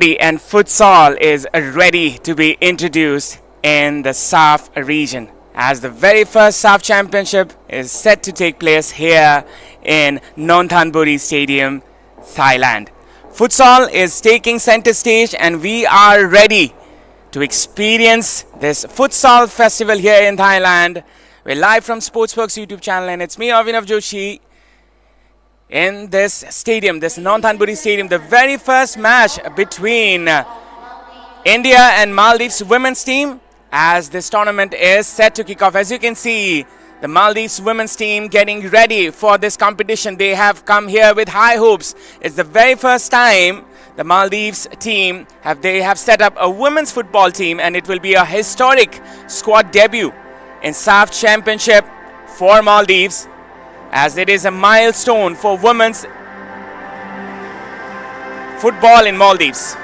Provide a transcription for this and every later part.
And futsal is ready to be introduced in the SAFF region as the very first SAFF championship is set to take place here in Nonthaburi Stadium, Thailand. Futsal is taking center stage and we are ready to experience this futsal festival here in Thailand. We're live from Sportzworkz YouTube channel and it's me, Avinav Joshi, in this stadium, this Nonthaburi Stadium, the very first match between India and Maldives women's team as this tournament is set to kick off. As you can see, the Maldives women's team getting ready for this competition. They have come here with high hopes. It's the very first time the Maldives team have set up a women's football team, and it will be a historic squad debut in SAFF Championship for Maldives, as it is a milestone for women's football in Maldives.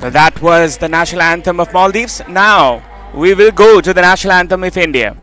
So that was the national anthem of Maldives. Now we will go to the national anthem of India.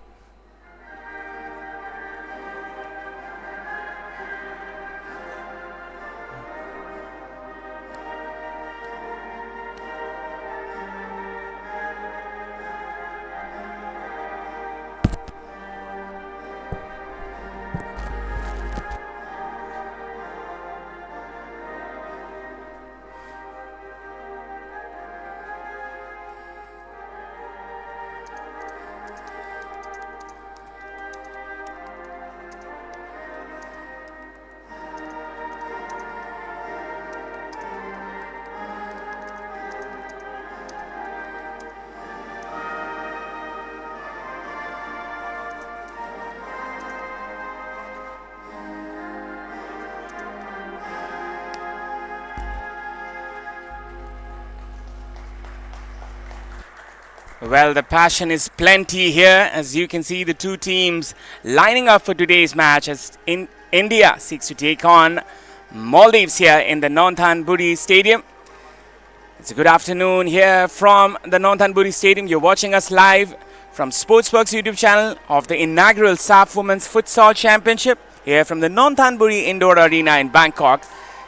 Well, the passion is plenty here, as you can see the two teams lining up for today's match as India seeks to take on Maldives here in the Nonthaburi Stadium. It's a good afternoon here from the Nonthaburi Stadium. You're watching us live from Sportzworkz YouTube channel of the inaugural SAFF Women's Futsal Championship here from the Nonthaburi Indoor Arena in Bangkok,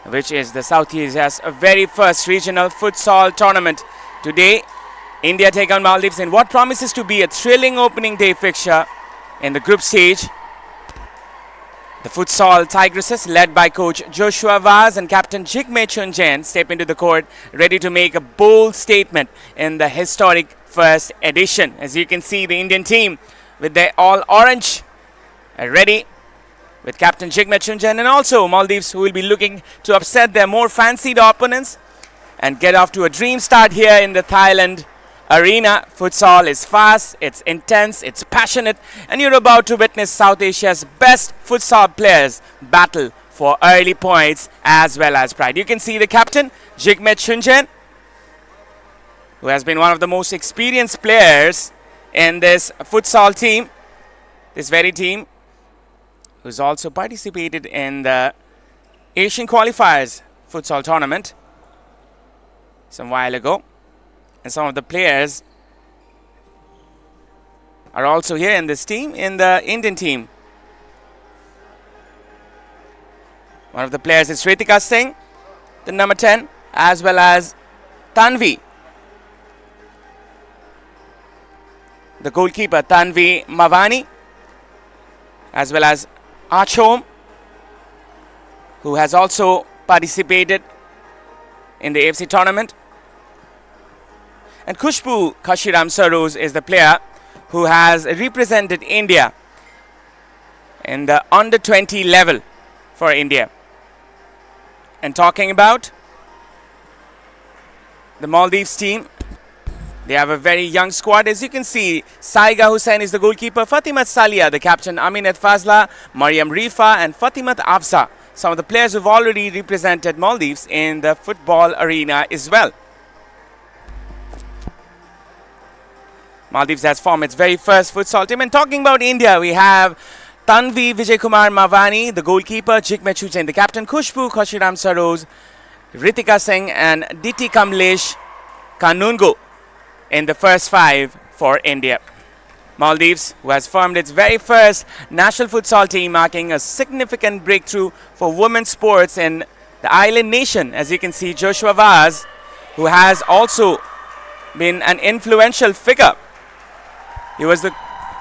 which is the South Asia's very first regional futsal tournament. Today, India take on Maldives in what promises to be a thrilling opening day fixture in the group stage. The futsal Tigresses, led by coach Joshua Vaz and captain Jigme Chunjen, step into the court ready to make a bold statement in the historic first edition. As you can see, the Indian team with their all orange ready with captain Jigme Chunjen, and also Maldives, who will be looking to upset their more fancied opponents and get off to a dream start here in the Thailand arena. Futsal is fast, it's intense, it's passionate, and you're about to witness South Asia's best futsal players battle for early points as well as pride. You can see the captain, Jigme Chunjen, who has been one of the most experienced players in this futsal team. This very team who's also participated in the Asian qualifiers futsal tournament some while ago. And some of the players are also here in this team, in the Indian team. One of the players is Ritika Singh, the number 10, as well as Tanvi, the goalkeeper Tanvi Mavani, as well as Achom, who has also participated in the AFC tournament. And Khushbu Kashiram Saroj is the player who has represented India in the under 20 level for India. And talking about the Maldives team, they have a very young squad. As you can see, Saiga Hussain is the goalkeeper, Fatimat Salia, the captain, Aminat Fazla, Mariam Rifa, and Fatimat Afza. Some of the players who've already represented Maldives in the football arena as well. Maldives has formed its very first futsal team. And talking about India, we have Tanvi Vijay Kumar Mavani, the goalkeeper, Jigme Chuchen, the captain, Khushbu Kashiram Saroj, Ritika Singh, and Diti Kamlesh Kanungo in the first 5 for India. Maldives, who has formed its very first national futsal team, marking a significant breakthrough for women's sports in the island nation. As you can see, Joshua Vaz, who has also been an influential figure. He was the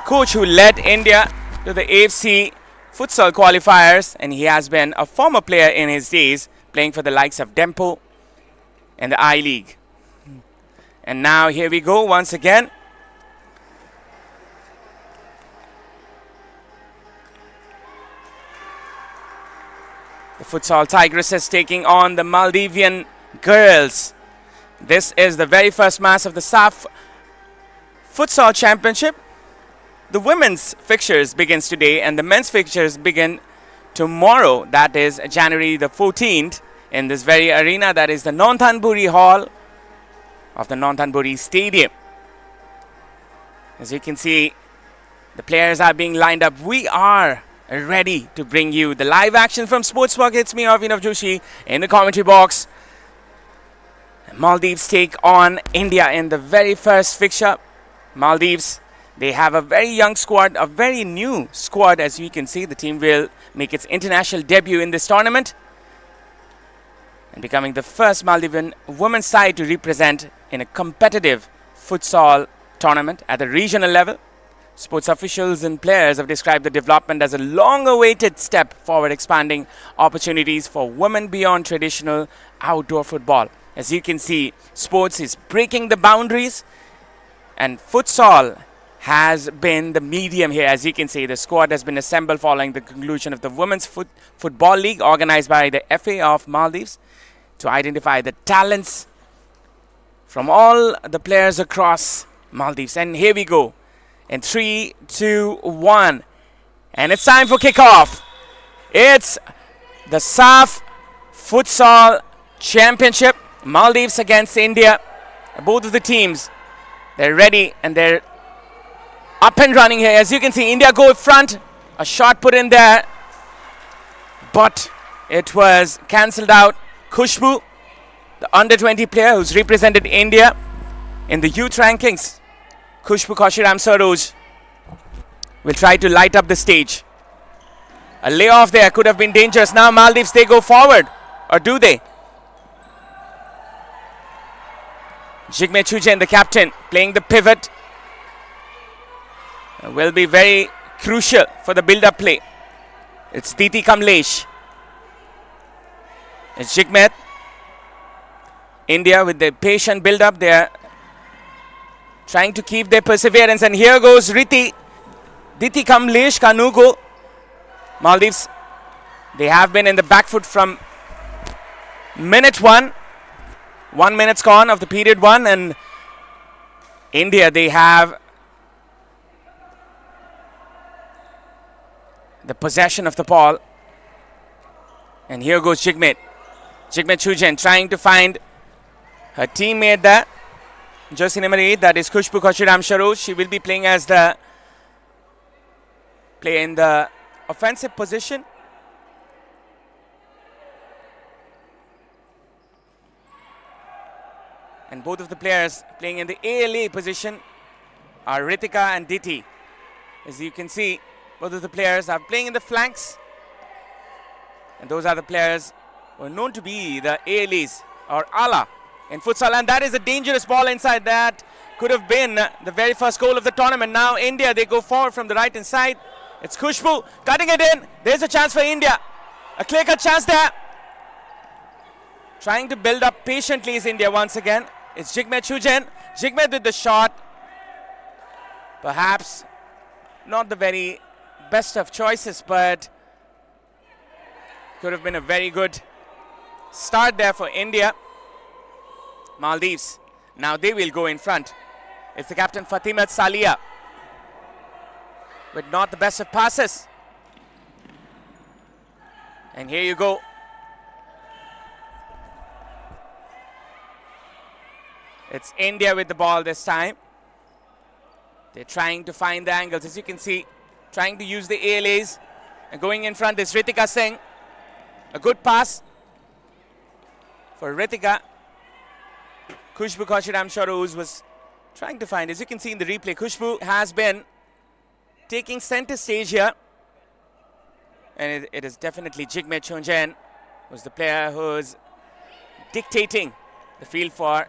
coach who led India to the AFC futsal qualifiers, and he has been a former player in his days, playing for the likes of Dempo and the I-League. And now here we go once again. The futsal Tigresses taking on the Maldivian girls. This is the very first match of the SAFF Futsal Championship. The women's fixtures begins today and the men's fixtures begin tomorrow. That is January the 14th in this very arena. That is the Nonthanburi Hall of the Nonthanburi Stadium. As you can see, the players are being lined up. We are ready to bring you the live action from Sportzworkz. It's me, Avinav Joshi, in the commentary box. Maldives take on India in the very first fixture. Maldives, they have a very young squad, a very new squad. As you can see, the team will make its international debut in this tournament and becoming the first Maldivian women's side to represent in a competitive futsal tournament at the regional level. Sports officials and players have described the development as a long-awaited step forward, expanding opportunities for women beyond traditional outdoor football. As you can see, sports is breaking the boundaries, and futsal has been the medium here. As you can see, the squad has been assembled following the conclusion of the Women's Football League organized by the FA of Maldives to identify the talents from all the players across Maldives. And here we go. In 3, 2, 1. And it's time for kickoff. It's the SAFF Futsal Championship. Maldives against India. Both of the teams, they're ready and they're up and running here. As you can see, India go front. A shot put in there, but it was cancelled out. Khushbu, the under-20 player who's represented India in the youth rankings, Khushbu Kashiram Saroj, will try to light up the stage. A layoff there could have been dangerous. Now Maldives, they go forward. Or do they? Jigme Chuchen, the captain, playing the pivot, will be very crucial for the build-up play. It's Diti Kamlesh. It's Jigmet. India with the patient build-up, they are trying to keep their perseverance. And here goes Diti Kamlesh Kanugo. Maldives, they have been in the back foot from minute 1. 1 minute's gone of the period 1, and India, they have the possession of the ball. And here goes Jigme Chuchen trying to find her teammate there. Jersey number 8, that is Khushbu Khoshiram Sharoz. She will be playing as the in the offensive position. And both of the players playing in the ALA position are Ritika and Diti. As you can see, both of the players are playing in the flanks. And those are the players who are known to be the ALAs or ALA in futsal. And that is a dangerous ball inside. That could have been the very first goal of the tournament. Now India, they go forward from the right hand side. It's Khushbu cutting it in. There's a chance for India. A clear-cut chance there. Trying to build up patiently is India once again. It's Jigme Chujen. Jigme did the shot. Perhaps not the very best of choices, but could have been a very good start there for India. Maldives, now they will go in front. It's the captain Fatimat Salia with not the best of passes. And here you go. It's India with the ball this time. They're trying to find the angles, as you can see, trying to use the ALAs. And going in front is Ritika Singh. A good pass for Ritika. Khushbu Khoshiram Sharoz was trying to find, as you can see in the replay, Khushbu has been taking center stage here. And it is definitely Jigme Chonjen who's the player who's dictating the field for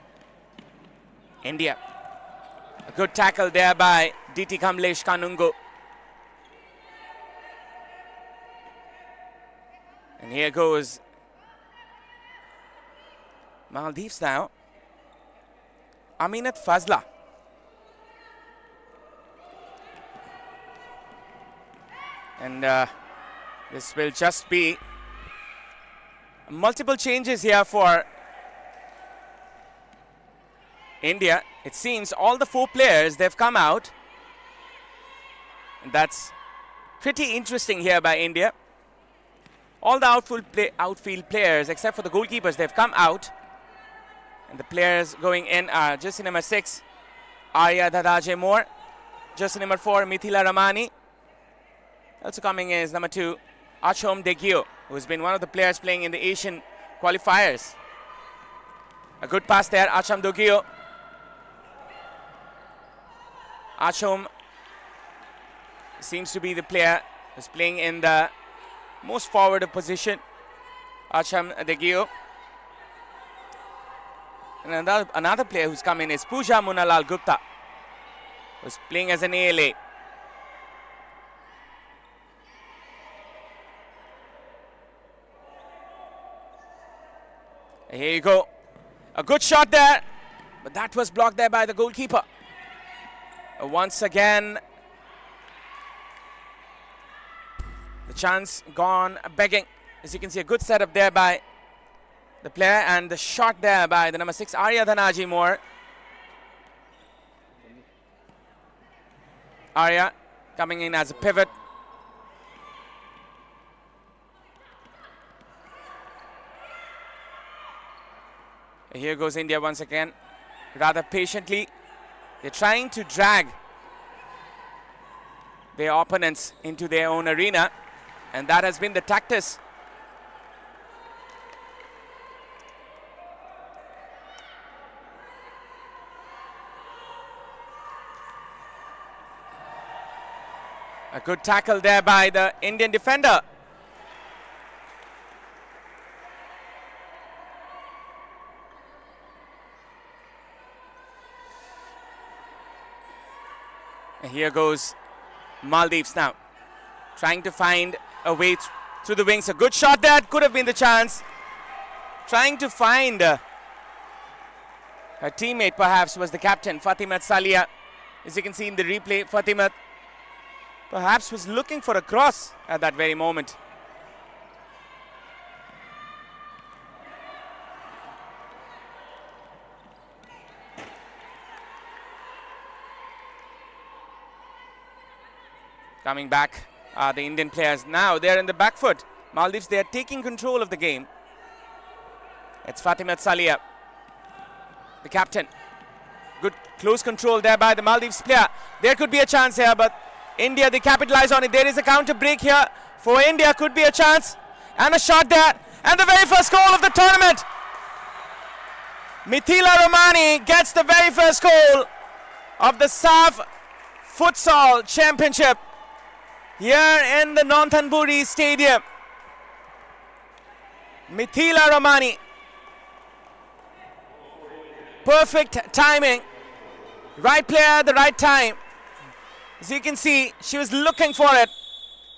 India. A good tackle there by Diti Kamlesh Kanungo. And here goes Maldives now. Aminat Fazla. And this will just be multiple changes here for India. It seems all the 4 players, they've come out. And that's pretty interesting here by India. All the outfield players, except for the goalkeepers, they've come out. And the players going in are jersey number 6, Arya Dadaje Moore. Jersey number 4, Mithila Ramani. Also coming in is number 2, Achom Degio, who's been one of the players playing in the Asian qualifiers. A good pass there, Achom Degio. Achom seems to be the player who's playing in the most forward of position. Achom Degio. And another player who's come in is Pooja Munalal Gupta, who's playing as an ALA. And here you go. A good shot there, but that was blocked there by the goalkeeper. Once again, the chance gone begging. As you can see, a good setup there by the player, and the shot there by the number 6, Arya Dhanaji Moore. Arya coming in as a pivot. Here goes India once again, rather patiently. They're trying to drag their opponents into their own arena, and that has been the tactics. A good tackle there by the Indian defender. And here goes Maldives now, trying to find a way through the wings. A good shot there, could have been the chance. Trying to find her teammate, perhaps, was the captain, Fatimat Salia. As you can see in the replay, Fatimat perhaps was looking for a cross at that very moment. Coming back are the Indian players. Now they're in the back foot. Maldives, they are taking control of the game. It's Fatimat Salia, the captain. Good close control there by the Maldives player. There could be a chance here, but India, they capitalize on it. There is a counter break here for India. Could be a chance. And a shot there. And the very first goal of the tournament. Mithila Ramani gets the very first goal of the SAFF Futsal Championship here in the Nonthaburi Stadium. Mithila Ramani. Perfect timing. Right player at the right time. As you can see, she was looking for it.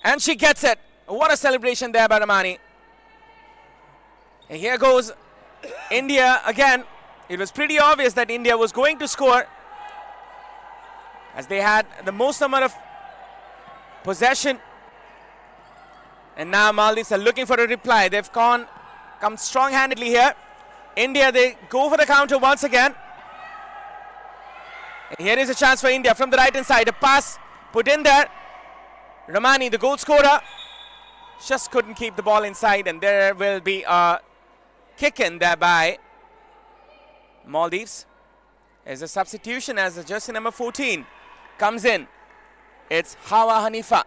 And she gets it. What a celebration there by Ramani. And here goes India again. It was pretty obvious that India was going to score, as they had the most amount of possession. And now Maldives are looking for a reply. They've come strong-handedly here. India, they go for the counter once again. And here is a chance for India from the right-hand side. A pass put in there. Ramani, the goal scorer, just couldn't keep the ball inside. And there will be a kick in there by Maldives. As a substitution, as the jersey number 14 comes in. It's Hawa Hanifa,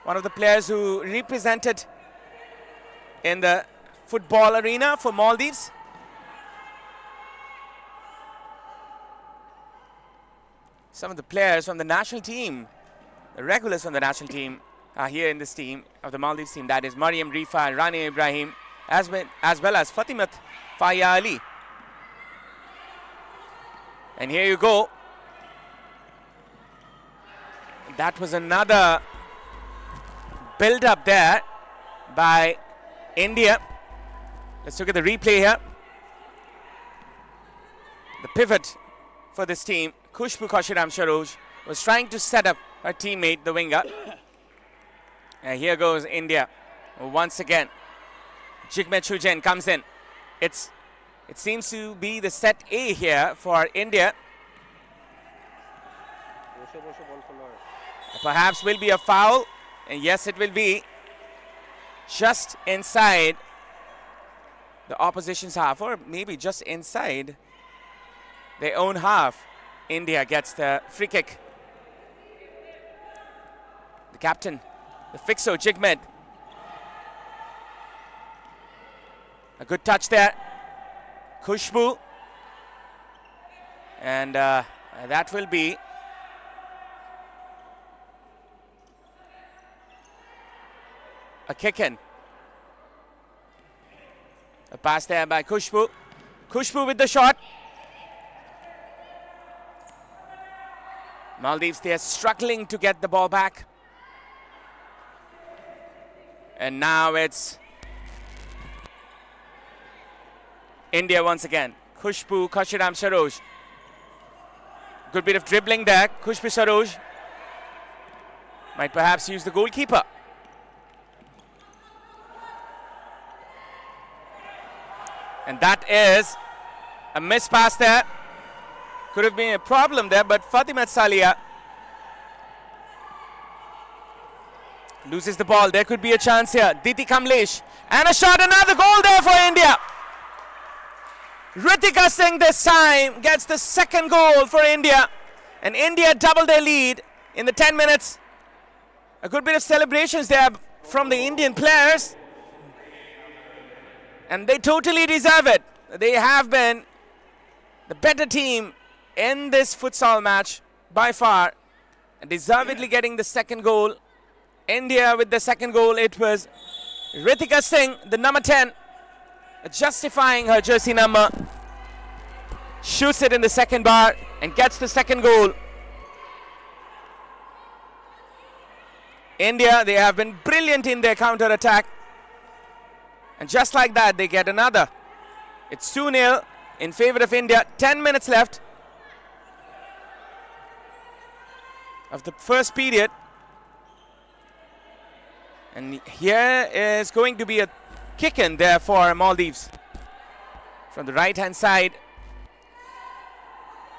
one of the players who represented in the football arena for Maldives. Some of the players from the national team, the regulars from the national team, are here in this team of the Maldives team. That is Mariam Rifa and Rani Ibrahim, as well as Fatimat Faya Ali. And here you go. That was another build-up there by India. Let's look at the replay here. The pivot for this team, Khushbu Kashiram Saroj, was trying to set up her teammate, the winger. And here goes India once again. Jigme Chujen comes in. It seems to be the set A here for India. Perhaps will be a foul. And yes, it will be. Just inside the opposition's half, or maybe just inside their own half. India gets the free kick. The captain, the fixo, Jigmed. A good touch there. Khushbu. And that will be a kick in. A pass there by Khushbu. Khushbu with the shot. Maldives, they are struggling to get the ball back. And now it's India once again. Khushbu Kashiram Saroj. Good bit of dribbling there. Khushbu Saroj might perhaps use the goalkeeper. And that is a missed pass there. Could have been a problem there, but Fatimat Salia loses the ball. There could be a chance here. Diti Kamlesh. And a shot, another goal there for India. Ritika Singh this time gets the second goal for India. And India doubled their lead in the 10 minutes. A good bit of celebrations there from the Indian players. And they totally deserve it. They have been the better team in this futsal match by far. And deservedly getting the second goal. India with the second goal. It was Ritika Singh, the number 10, justifying her jersey number. Shoots it in the second bar and gets the second goal. India, they have been brilliant in their counter attack. And just like that, they get another. It's 2-0 in favor of India. 10 minutes left of the first period. And here is going to be a kick in there for Maldives. From the right-hand side,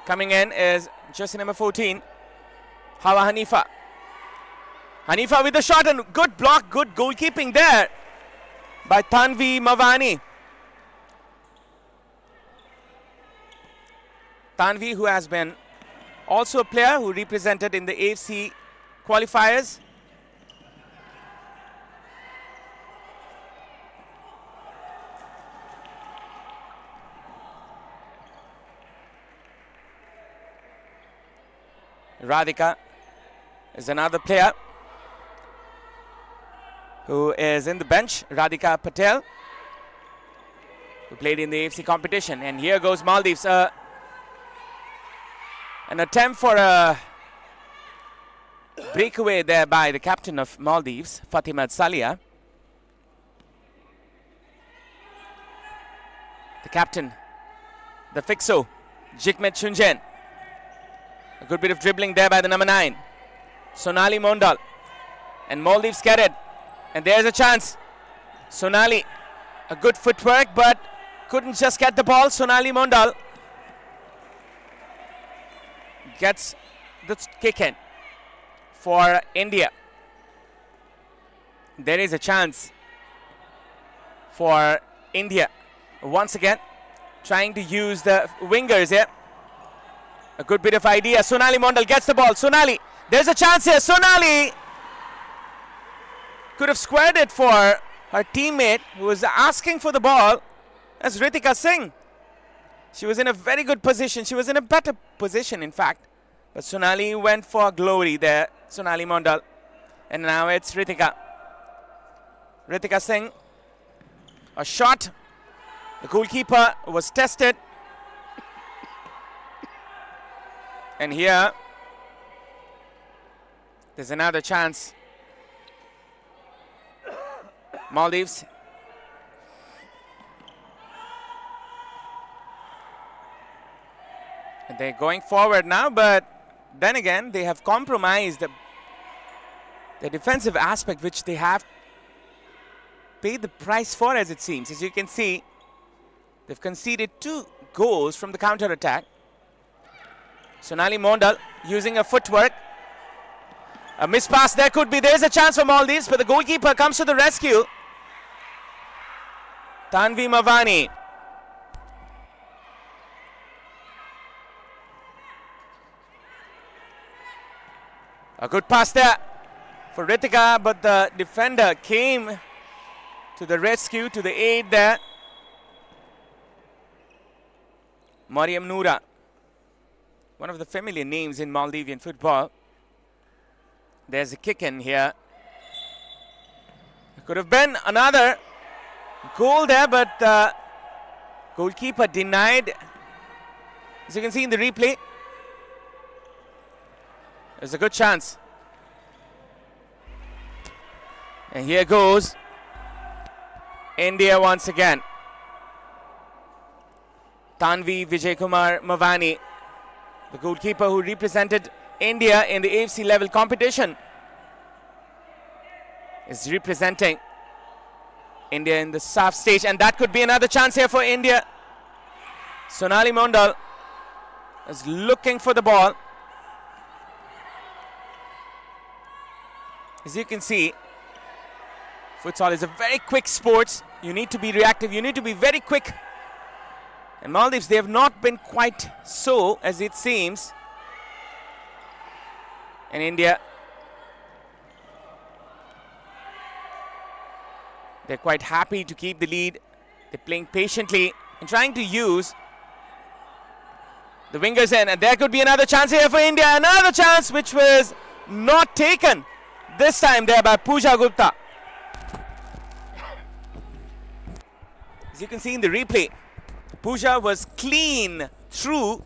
coming in is jersey number 14, Hawa Hanifa. Hanifa with the shot and good block, good goalkeeping there by Tanvi Mavani. Tanvi, who has been also a player who represented in the AFC qualifiers. Radhika is another player who is in the bench. Radhika Patel, who played in the AFC competition. And here goes Maldives. An attempt for a breakaway there by the captain of Maldives, Fatima Salia. The captain, the fixo, Jigmet Chunjen. A good bit of dribbling there by the number 9, Sonali Mondal. And Maldives get it. And there's a chance. Sonali, a good footwork, but couldn't just get the ball. Sonali Mondal gets the kick in for India. There is a chance for India. Once again, trying to use the wingers here. A good bit of idea. Sonali Mondal gets the ball. Sonali, there's a chance here. Sonali could have squared it for her teammate who was asking for the ball. That's Ritika Singh. She was in a very good position. She was in a better position, in fact. But Sonali went for glory there. Sonali Mondal. And now it's Ritika. Ritika Singh. A shot. The goalkeeper was tested. And here, there's another chance. Maldives. And they're going forward now, but then again, they have compromised the defensive aspect, which they have paid the price for, as it seems. As you can see, they've conceded 2 goals from the counter-attack. Sonali Mondal using a footwork. A mispass there could be. There's a chance for Maldives, but the goalkeeper comes to the rescue. Tanvi Mavani. A good pass there for Ritika, but the defender came to the rescue, to the aid there. Mariam Noura, one of the familiar names in Maldivian football. There's a kick in here. It could have been another goal there, but the goalkeeper denied. As you can see in the replay, there's a good chance. And here goes India once again. Tanvi Vijaykumar Mavani, the goalkeeper who represented India in the AFC level competition, is representing India in the SAFF stage, and that could be another chance here for India. Sonali Mondal is looking for the ball. As you can see, futsal is a very quick sport. You need to be reactive, you need to be very quick. And Maldives, they have not been quite so, as it seems. And India, they're quite happy to keep the lead. They're playing patiently and trying to use the wingers in. And there could be another chance here for India. Another chance which was not taken. This time there by Pooja Gupta. As you can see in the replay, Pooja was clean through,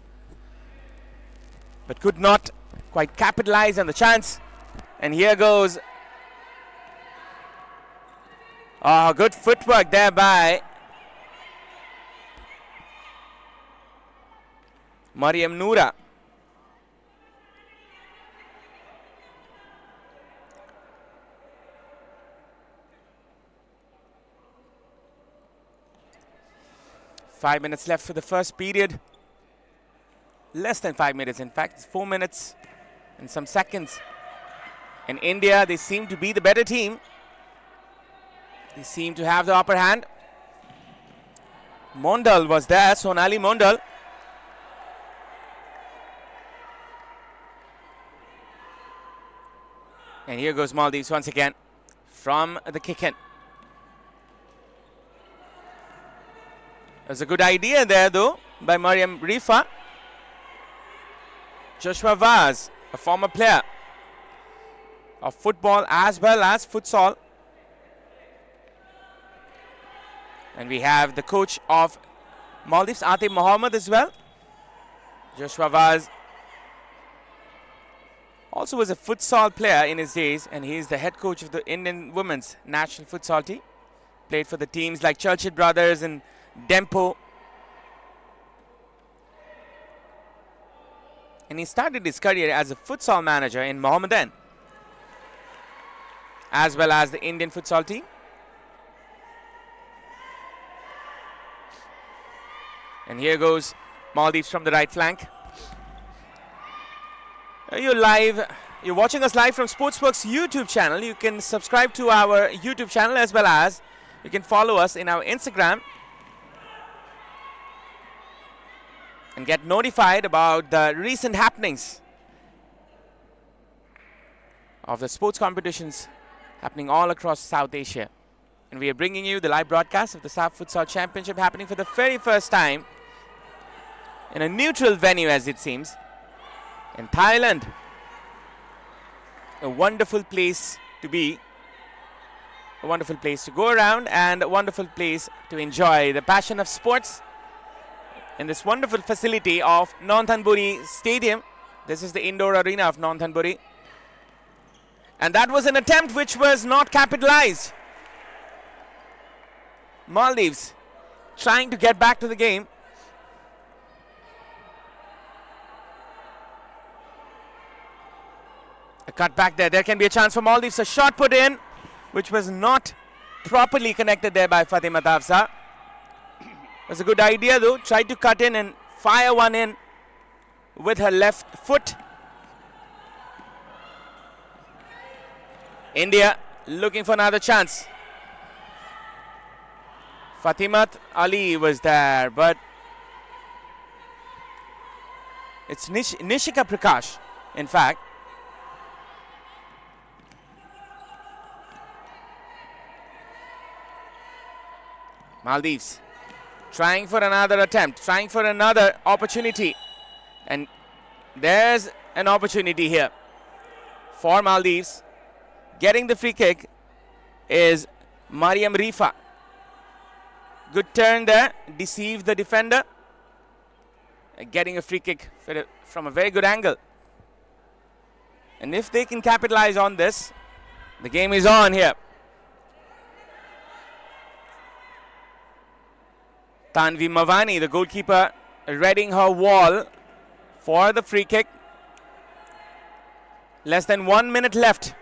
but could not quite capitalize on the chance. And here goes. Oh, good footwork there by Mariam Noura. Five minutes left for the first period. Less than 5 minutes, in fact. It's 4 minutes and some seconds. In India, they seem to be the better team. They seem to have the upper hand. Mondal was there, Sonali Mondal. And here goes Maldives once again from the kick-in. There's a good idea there, though, by Mariam Rifa. Joshua Vaz, a former player of football as well as futsal. And we have the coach of Maldives, Atif Mohammed, as well. Joshua Vaz also was a futsal player in his days, and he is the head coach of the Indian women's national futsal team. Played for the teams like Churchill Brothers and Dempo. And he started his career as a futsal manager in Mohammedan, as well as the Indian futsal team. And here goes Maldives from the right flank. You're watching us live from Sportzworkz YouTube channel. You can subscribe to our YouTube channel as well as you can follow us in our Instagram and get notified about the recent happenings of the sports competitions happening all across South Asia. And we are bringing you the live broadcast of the SAFF Futsal Championship happening for the very first time in a neutral venue, as it seems, in Thailand. A wonderful place to be, a wonderful place to go around, and a wonderful place to enjoy the passion of sports in this wonderful facility of Nonthaburi Stadium. This is the indoor arena of Nonthaburi. And that was an attempt which was not capitalized. Maldives trying to get back to the game. A cut back there. There can be a chance for Maldives. A shot put in, which was not properly connected there by Fatima Tafza. It was a good idea, though. Tried to cut in and fire one in with her left foot. India looking for another chance. Fatimat Ali was there, but it's Nishika Prakash, in fact. Maldives trying for another attempt, trying for another opportunity. And there's an opportunity here for Maldives. Getting the free kick is Mariam Rifa. Good turn there, deceived the defender. Getting a free kick from a very good angle. And if they can capitalize on this, the game is on here. Tanvi Mavani, the goalkeeper, readying her wall for the free kick. Less than 1 minute left.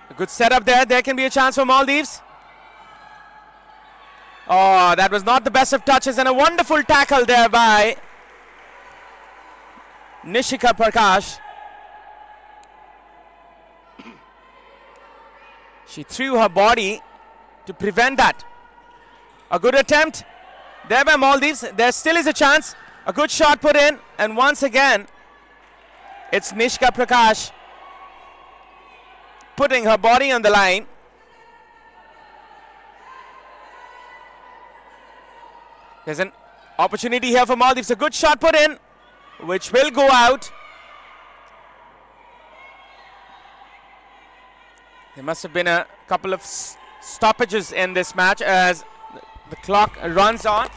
A good setup there. There can be a chance for Maldives. Oh, that was not the best of touches, and a wonderful tackle there by Nishika Prakash. She threw her body to prevent that. A good attempt there by Maldives. There still is a chance. A good shot put in, and once again, it's Nishika Prakash putting her body on the line. There's an opportunity here for Maldives. A good shot put in, which will go out. There must have been a couple of stoppages in this match as the clock runs on.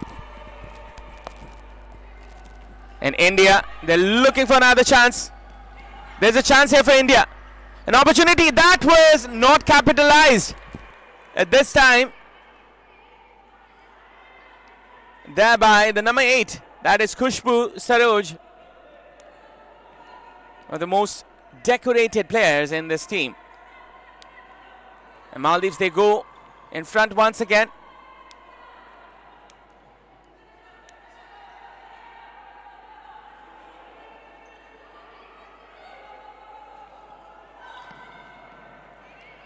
And India, they're looking for another chance. There's a chance here for India. An opportunity that was not capitalized at this time. Thereby, the number 8, that is Khushbu Saroj, one of the most decorated players in this team. And Maldives, they go in front once again.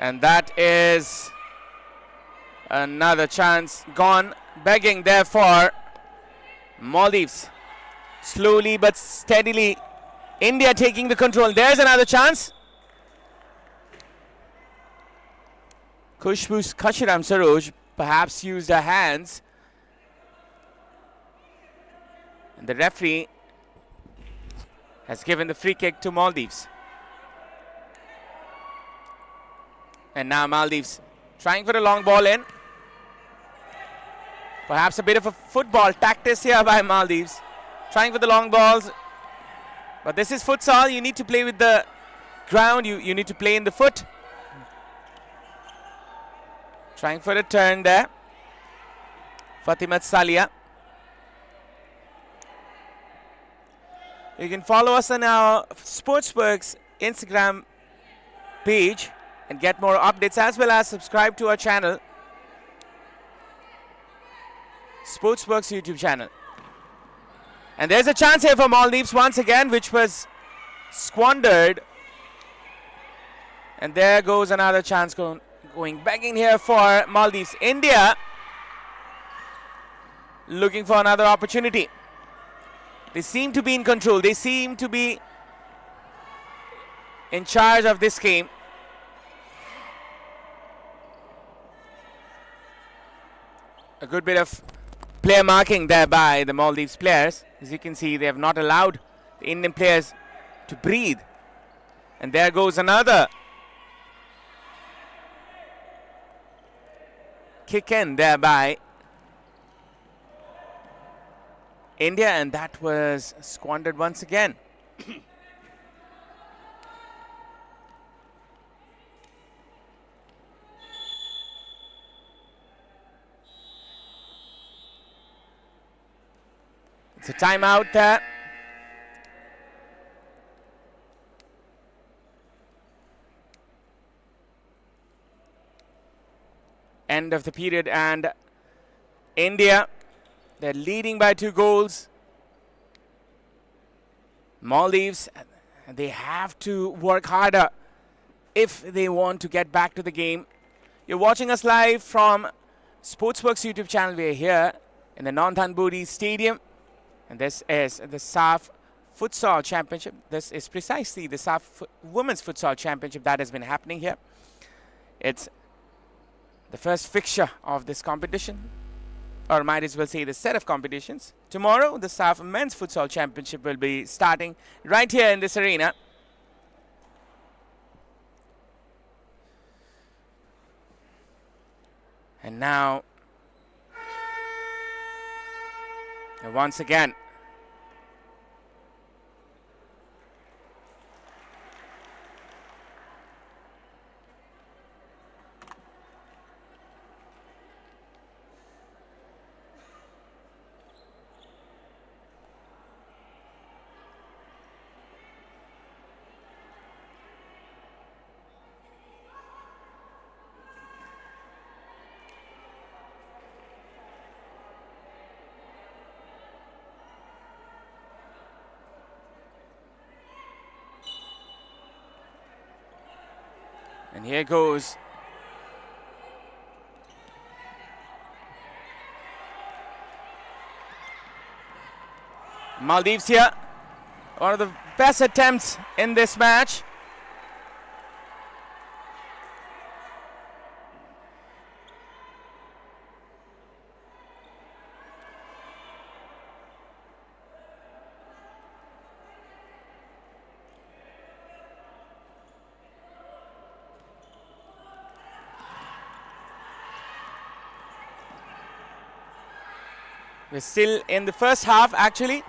And that is another chance gone, begging there for Maldives. Slowly but steadily, India taking the control. There's another chance. Kashiram Saroj perhaps used her hands. And the referee has given the free kick to Maldives. And now Maldives trying for a long ball in. Perhaps a bit of a football tactics here by Maldives. Trying for the long balls. But this is futsal. You need to play with the ground. You need to play in the foot. Trying for a turn there. Fatimat Salia. You can follow us on our Sportzworkz Instagram page and get more updates, as well as subscribe to our channel, Sportzworkz YouTube channel. And there's a chance here for Maldives once again, which was squandered. And there goes another chance going begging here for Maldives. India looking for another opportunity. They seem to be in control. They seem to be in charge of this game. A good bit of player marking there by the Maldives players. As you can see, they have not allowed the Indian players to breathe. And there goes another kick in there by India, and that was squandered once again. It's a timeout there. End of the period, and India, they're leading by 2 goals. Maldives, they have to work harder if they want to get back to the game. You're watching us live from Sportzworkz YouTube channel. We're here in the Nonthanburi Stadium. And this is the SAFF Futsal Championship. This is precisely the SAFF Women's Futsal Championship that has been happening here. It's the first fixture of this competition, or might as well say the set of competitions. Tomorrow, the SAFF Men's Futsal Championship will be starting right here in this arena. And now, once again, and here goes Maldives here. One of the best attempts in this match. We're still in the first half, actually.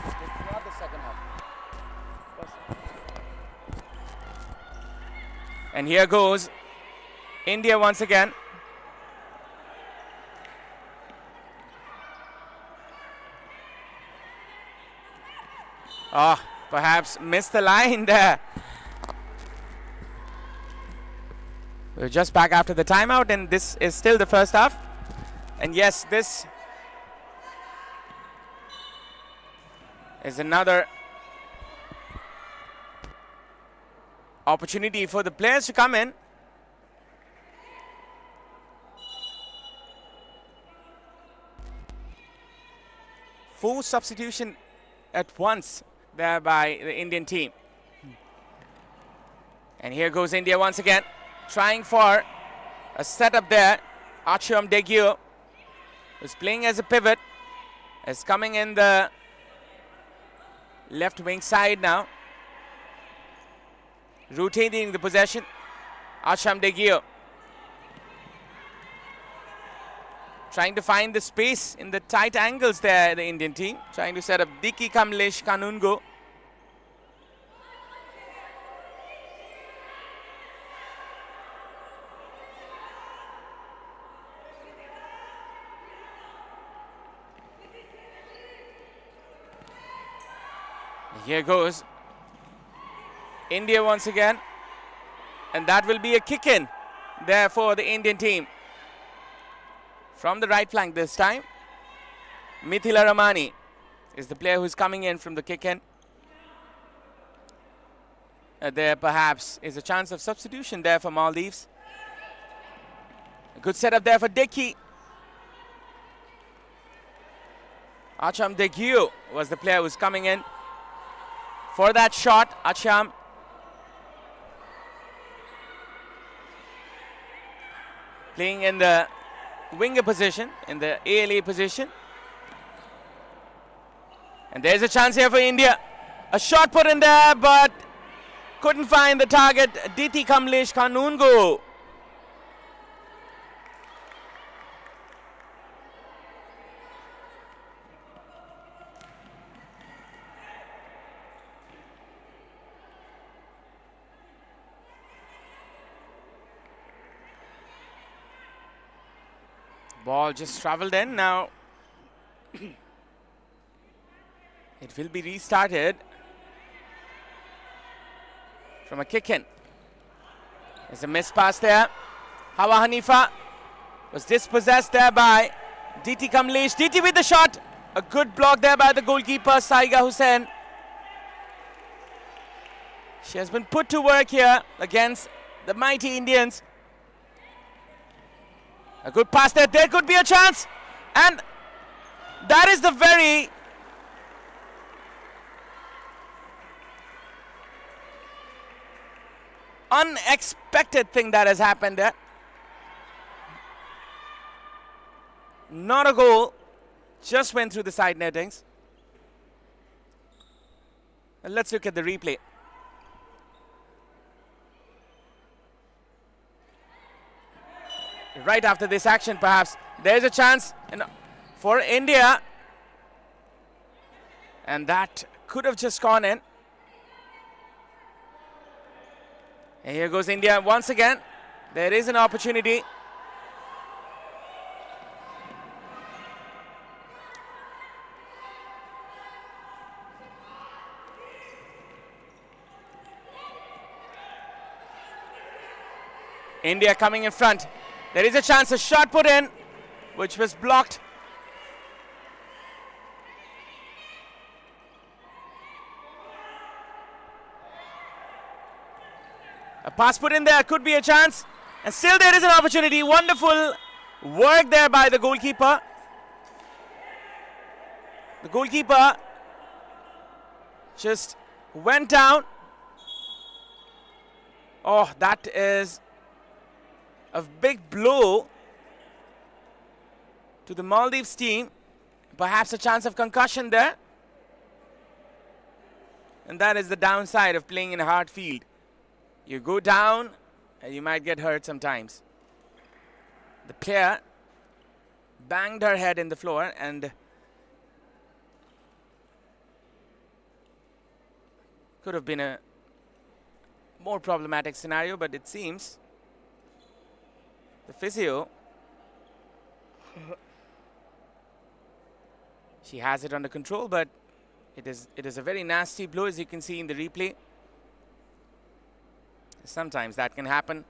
This is not the second half. And here goes India once again. Perhaps missed the line there. We're just back after the timeout, and this is still the first half. And yes, this is another opportunity for the players to come in. Four substitution at once there by the Indian team. And here goes India once again, trying for a setup there. Archam Degio is playing as a pivot, is coming in the left wing side now, rotating the possession. Archam Degio trying to find the space in the tight angles there, the Indian team, trying to set up Diki Kamlesh Kanungo. Here goes India once again, and that will be a kick in there for the Indian team. From the right flank this time, Mithila Ramani is the player who's coming in from the kick in. There perhaps is a chance of substitution there for Maldives. A good setup there for Deki. Acham Degio was the player who's coming in for that shot. Acham playing in the winger position, in the ALA position. And there's a chance here for India. A shot put in there, but couldn't find the target. Diti Kamlesh Kanungo. Ball just traveled in now. It will be restarted from a kick in. There's a missed pass there. Hawa Hanifa was dispossessed there by Diti Kamlesh. Diti with the shot. A good block there by the goalkeeper, Saiga Hussain. She has been put to work here against the mighty Indians. A good pass there. There could be a chance. And that is the very unexpected thing that has happened there. Not a goal. Just went through the side nettings. And let's look at the replay. Right after this action, perhaps there's a chance for India, and that could have just gone in. And here goes India once again. There is an opportunity. India coming in front. There is a chance, a shot put in, which was blocked. A pass put in there, could be a chance. And still there is an opportunity. Wonderful work there by the goalkeeper. The goalkeeper just went down. Oh, that is a big blow to the Maldives team. Perhaps a chance of concussion there. And that is the downside of playing in a hard field. You go down and you might get hurt sometimes. The player banged her head in the floor, and could have been a more problematic scenario, but it seems the physio, she has it under control, but it is a very nasty blow, as you can see in the replay. Sometimes that can happen.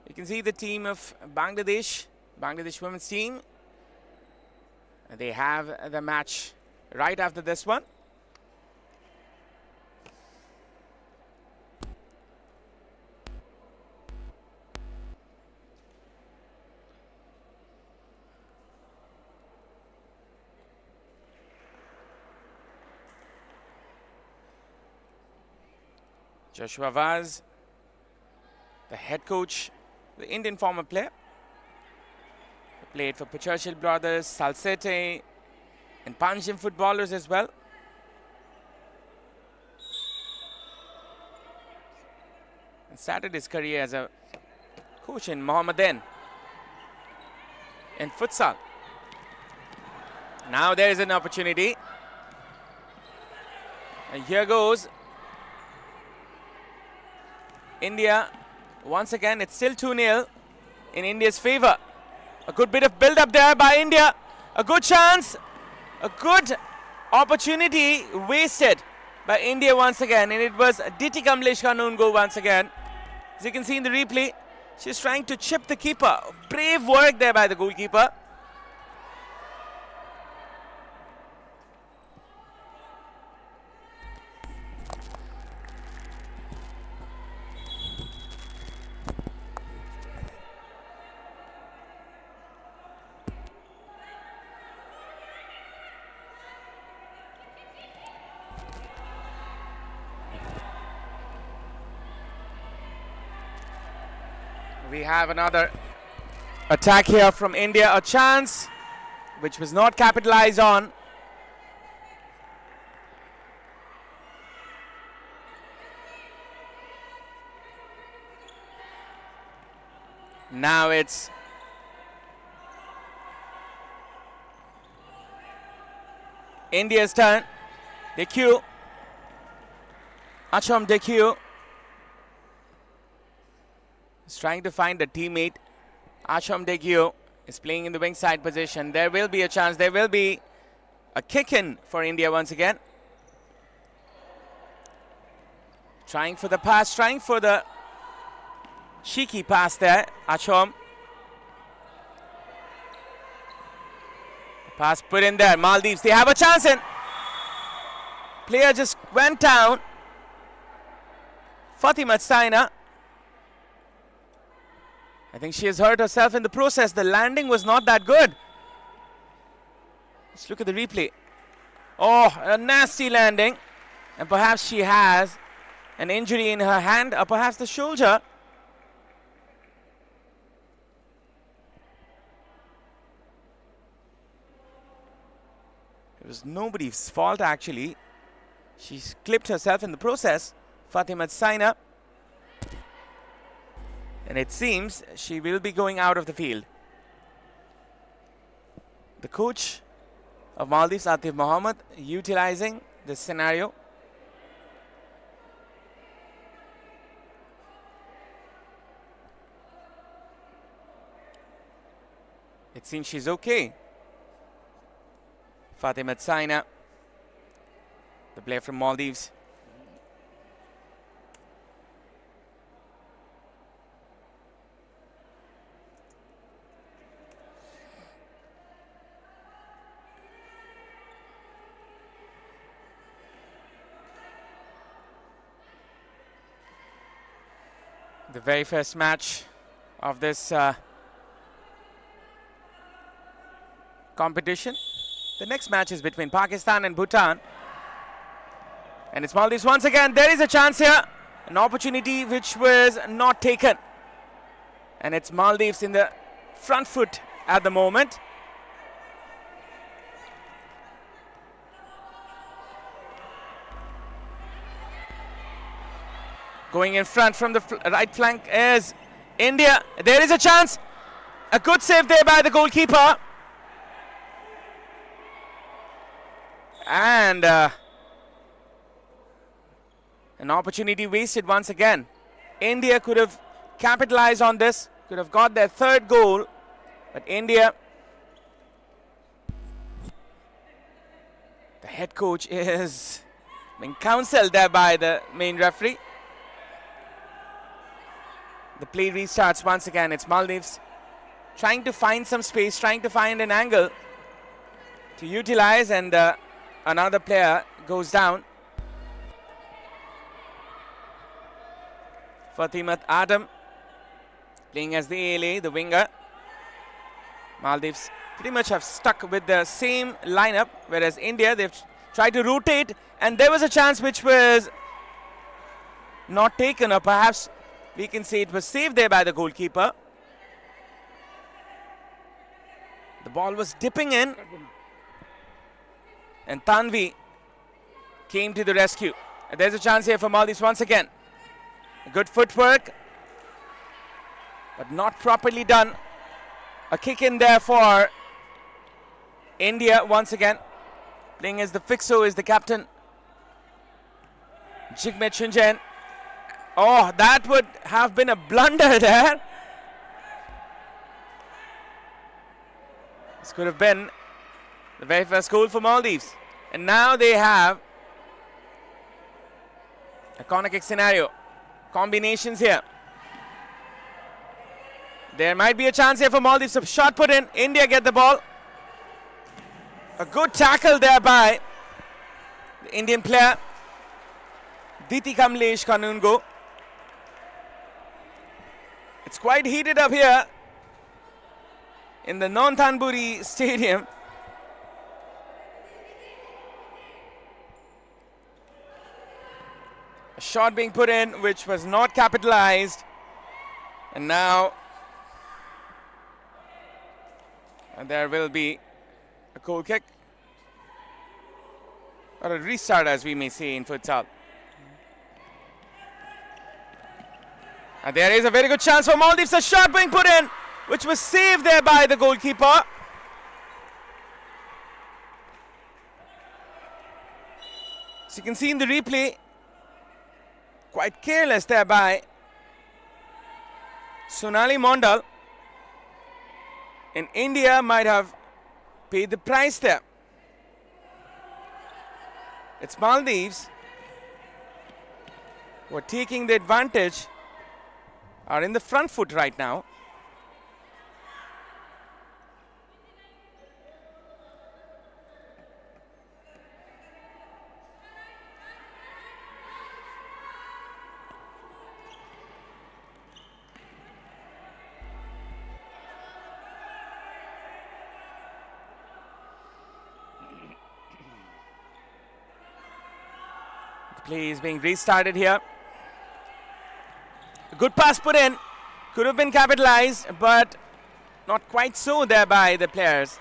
You can see the team of Bangladesh women's team. They have the match right after this one. Joshua Vaz, the head coach, the Indian former player. He played for Churchill Brothers, Salsette, and Panjim footballers as well. And started his career as a coach in Mohammedan in futsal. Now there is an opportunity. And here goes India. Once again, it's still 2-0 in India's favor. A good bit of build-up there by India. A good chance. A good opportunity wasted by India once again. And it was Diti Kamlesh Kanungo once again. As you can see in the replay, she's trying to chip the keeper. Brave work there by the goalkeeper. We have another attack here from India, a chance which was not capitalized on. Now it's India's turn. Dekyu, Achom Dekyu is trying to find a teammate. Achom Dekyu is playing in the wing side position. There will be a chance. There will be a kick in for India once again. Trying for the pass, trying for the cheeky pass there. Achom. Pass put in there. Maldives, they have a chance in. Player just went down. Fatima Tsaina. I think she has hurt herself in the process. The landing was not that good. Let's look at the replay. Oh, a nasty landing. And perhaps she has an injury in her hand or perhaps the shoulder. It was nobody's fault actually. She clipped herself in the process. Fatima Tsaina. And it seems she will be going out of the field. The coach of Maldives, Atif Mohammed, utilizing this scenario. It seems she's okay. Fatima Tsaina, the player from Maldives. The very first match of this competition. The next match is between Pakistan and Bhutan. And it's Maldives once again. There is a chance here. An opportunity which was not taken. And it's Maldives in the front foot at the moment. Going in front from the right flank is India. There is a chance. A good save there by the goalkeeper. And an opportunity wasted once again. India could have capitalized on this, could have got their third goal. But India, the head coach is being counseled there by the main referee. The play restarts once again. It's Maldives trying to find some space, trying to find an angle to utilize, and another player goes down. Fatimat Adam playing as the ALA, the winger. Maldives pretty much have stuck with the same lineup, whereas India, they've tried to rotate, and there was a chance which was not taken, or perhaps we can say it was saved there by the goalkeeper. The ball was dipping in, and Tanvi came to the rescue. And there's a chance here for Maldives once again. Good footwork, but not properly done. A kick in there for India once again. Playing as the Fixo is the captain, Jigme Chunjen. Oh, that would have been a blunder there. This could have been the very first goal for Maldives. And now they have a corner kick scenario. Combinations here. There might be a chance here for Maldives. A shot put in. India get the ball. A good tackle there by the Indian player, Diti Kamlesh Kanungo. It's quite heated up here in the Non-Thanburi Stadium. A shot being put in which was not capitalized. And now there will be a goal kick. Or a restart, as we may say in futsal. And there is a very good chance for Maldives. A shot being put in, which was saved there by the goalkeeper. So you can see in the replay, quite careless there by Sonali Mondal. And India might have paid the price there. It's Maldives who are taking the advantage, are in the front foot right now. The play is being restarted here. A good pass put in. Could have been capitalized, but not quite so there by the players.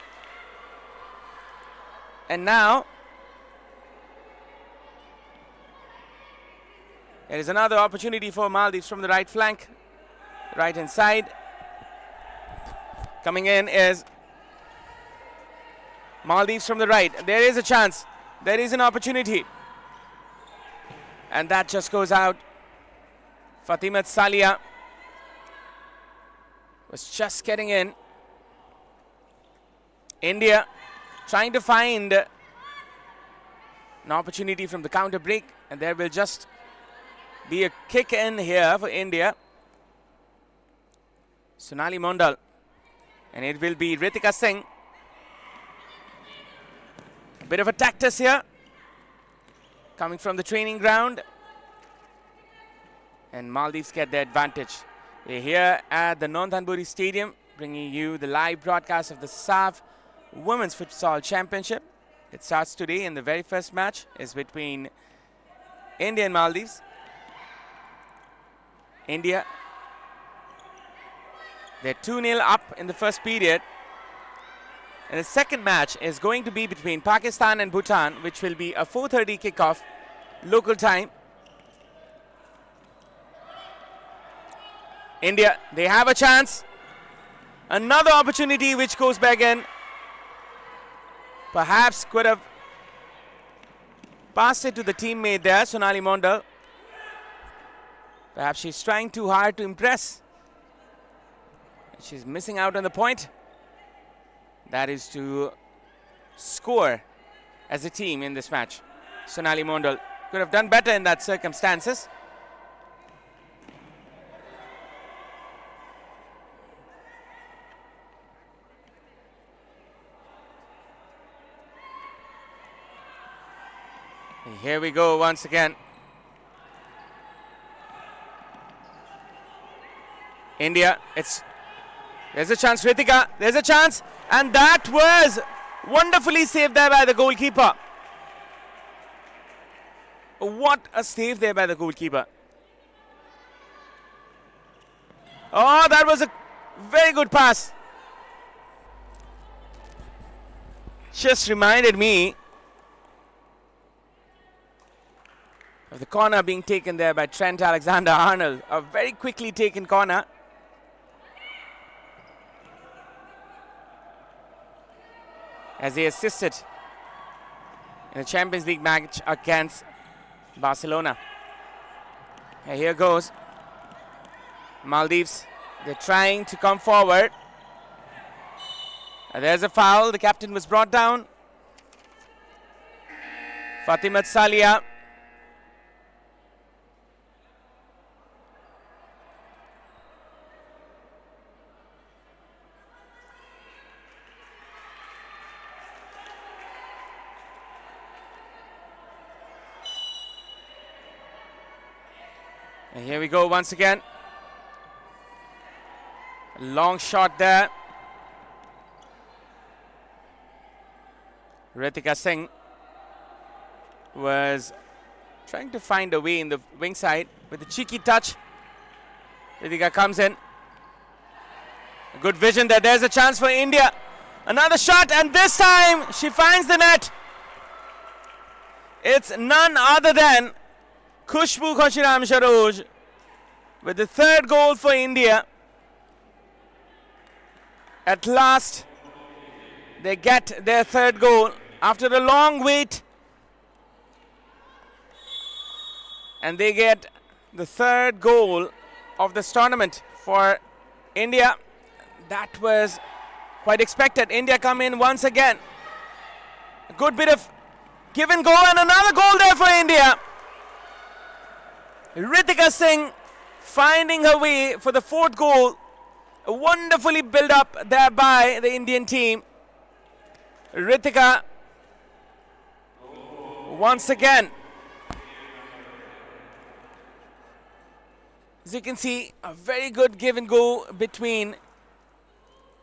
And now there is another opportunity for Maldives from the right flank, right hand side. Coming in is Maldives from the right. There is a chance. There is an opportunity. And that just goes out. Fatimat Salia was just getting in. India trying to find an opportunity from the counter break, and there will just be a kick in here for India. Sonali Mondal, and it will be Ritika Singh. A bit of a tactus here, coming from the training ground. And Maldives get the advantage. We're here at the Non-Thanburi Stadium, bringing you the live broadcast of the SAFF Women's Futsal Championship. It starts today, and the very first match is between India and Maldives. India, they're 2-0 up in the first period. And the second match is going to be between Pakistan and Bhutan, which will be a 4:30 kickoff local time. India, they have a chance. Another opportunity which goes back in. Perhaps could have passed it to the teammate there, Sonali Mondal. Perhaps she's trying too hard to impress. She's missing out on the point. That is to score as a team in this match. Sonali Mondal could have done better in that circumstances. Here we go once again. India, there's a chance, Ritika, there's a chance, and that was wonderfully saved there by the goalkeeper. What a save there by the goalkeeper. Oh, that was a very good pass. Just reminded me of the corner being taken there by Trent Alexander-Arnold. A very quickly taken corner. As he assisted in the Champions League match against Barcelona. And here goes Maldives. They're trying to come forward. And there's a foul. The captain was brought down. Fatimat Salia. And here we go once again. A long shot there. Ritika Singh was trying to find a way in the wing side with a cheeky touch. Ritika comes in. A good vision there. There's a chance for India. Another shot, and this time she finds the net. It's none other than Khushbu Khoshiram Saroj with the third goal for India. At last, they get their third goal after a long wait. And they get the third goal of this tournament for India. That was quite expected. India come in once again. A good bit of give and go, and another goal there for India. Ritika Singh finding her way for the fourth goal. Wonderfully built up there by the Indian team. Ritika once again. As you can see, a very good give and go between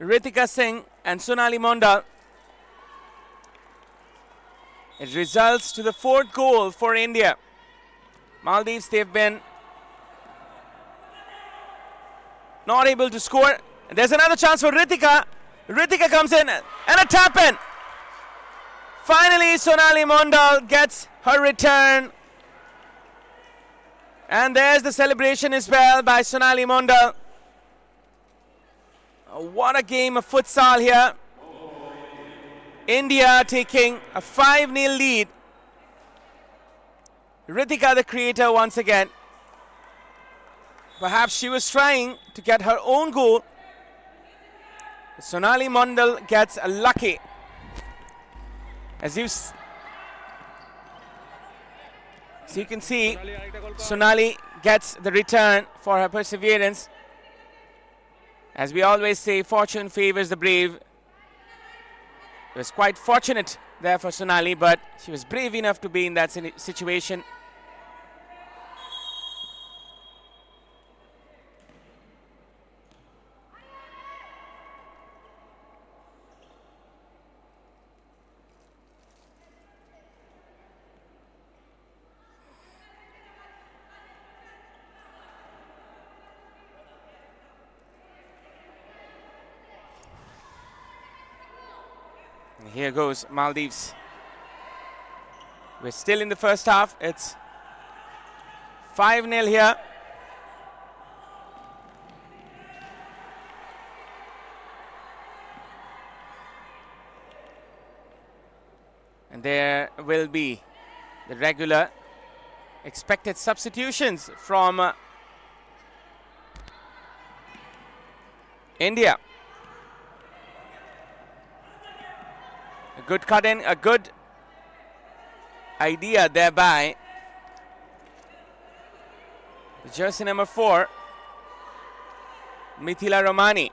Ritika Singh and Sonali Mondal. It results to the fourth goal for India. Maldives, they've been not able to score. There's another chance for Ritika. Ritika comes in and a tap in. Finally, Sonali Mondal gets her return. And there's the celebration as well by Sonali Mondal. What a game of futsal here. India taking a 5-0 lead. Ritika, the creator, once again. Perhaps she was trying to get her own goal. Sonali Mondal gets lucky. As you can see, Sonali gets the return for her perseverance. As we always say, fortune favors the brave. It was quite fortunate there for Sonali, but she was brave enough to be in that situation. Here goes Maldives. We're still in the first half. It's 5-0 here. And there will be the regular expected substitutions from India. A good cut in, a good idea thereby. Jersey number 4, Mithila Romani.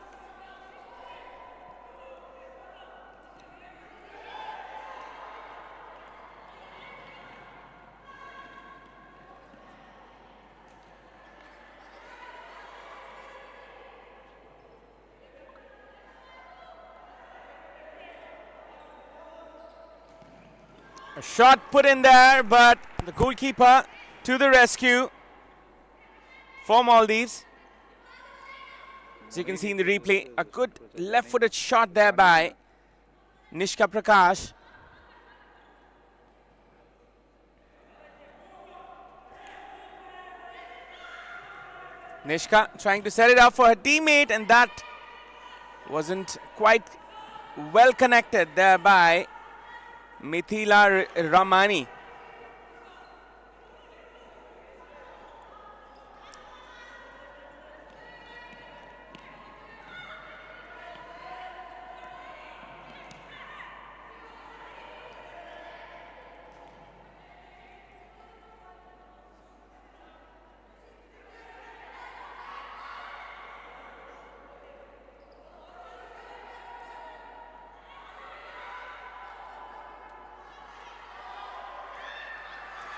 A shot put in there, but the goalkeeper to the rescue for Maldives. As you can see in the replay, a good left-footed shot there by Nishka Prakash. Nishka trying to set it up for her teammate, and that wasn't quite well connected there by Mithila Ramani.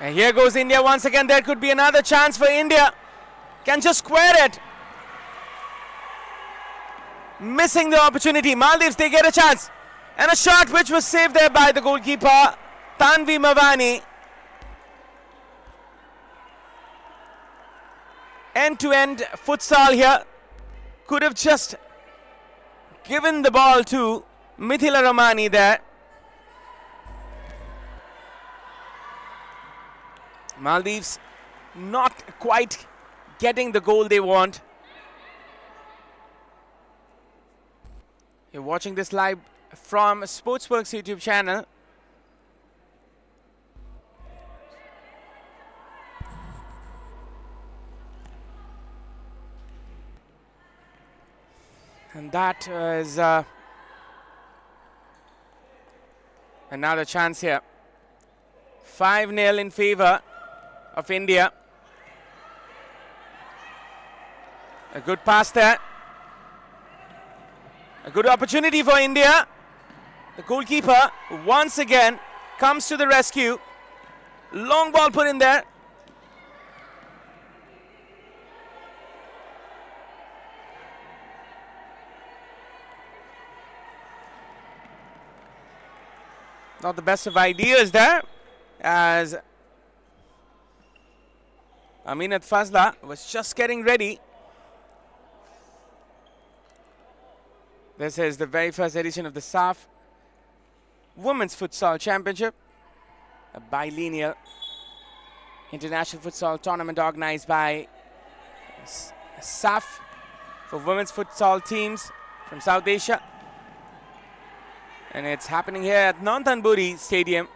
And here goes India once again. There could be another chance for India. Can just square it. Missing the opportunity. Maldives, they get a chance. And a shot which was saved there by the goalkeeper, Tanvi Mavani. End-to-end futsal here. Could have just given the ball to Mithila Ramani there. Maldives not quite getting the goal they want. You're watching this live from Sportzworkz YouTube channel. And that is another chance here. 5-0 in favor of India. A good pass there. A good opportunity for India. The goalkeeper once again comes to the rescue. Long ball put in there. Not the best of ideas there, as Aminat Fazla was just getting ready. This is the very first edition of the SAFF Women's Futsal Championship, a bilineal international futsal tournament organized by SAFF for women's futsal teams from South Asia. And it's happening here at Nantanburi Stadium.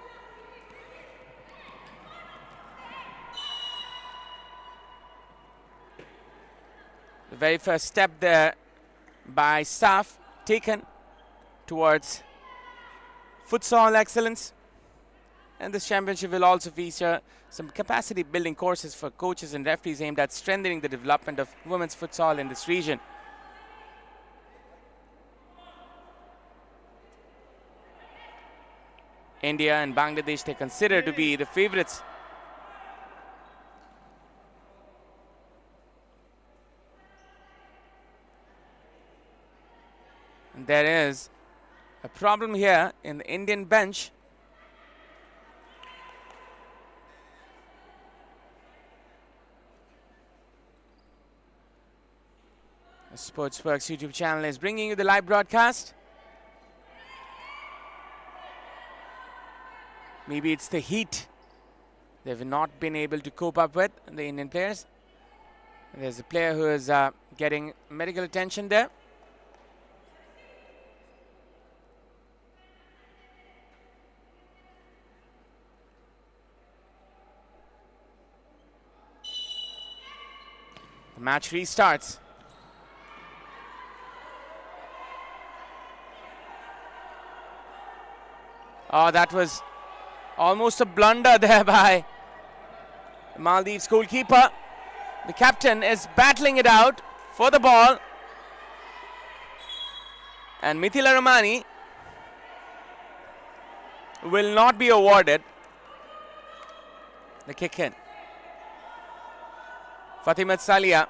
The very first step there by SAFF taken towards futsal excellence. And this championship will also feature some capacity building courses for coaches and referees aimed at strengthening the development of women's futsal in this region. India and Bangladesh, they consider to be the favorites. And there is a problem here in the Indian bench. The Sportzworkz YouTube channel is bringing you the live broadcast. Maybe it's the heat they've not been able to cope up with, the Indian players. There's a player who is getting medical attention there. The match restarts. Oh, that was almost a blunder there by the Maldives goalkeeper. The captain is battling it out for the ball. And Mithila Ramani will not be awarded the kick in. Fatimat Salia.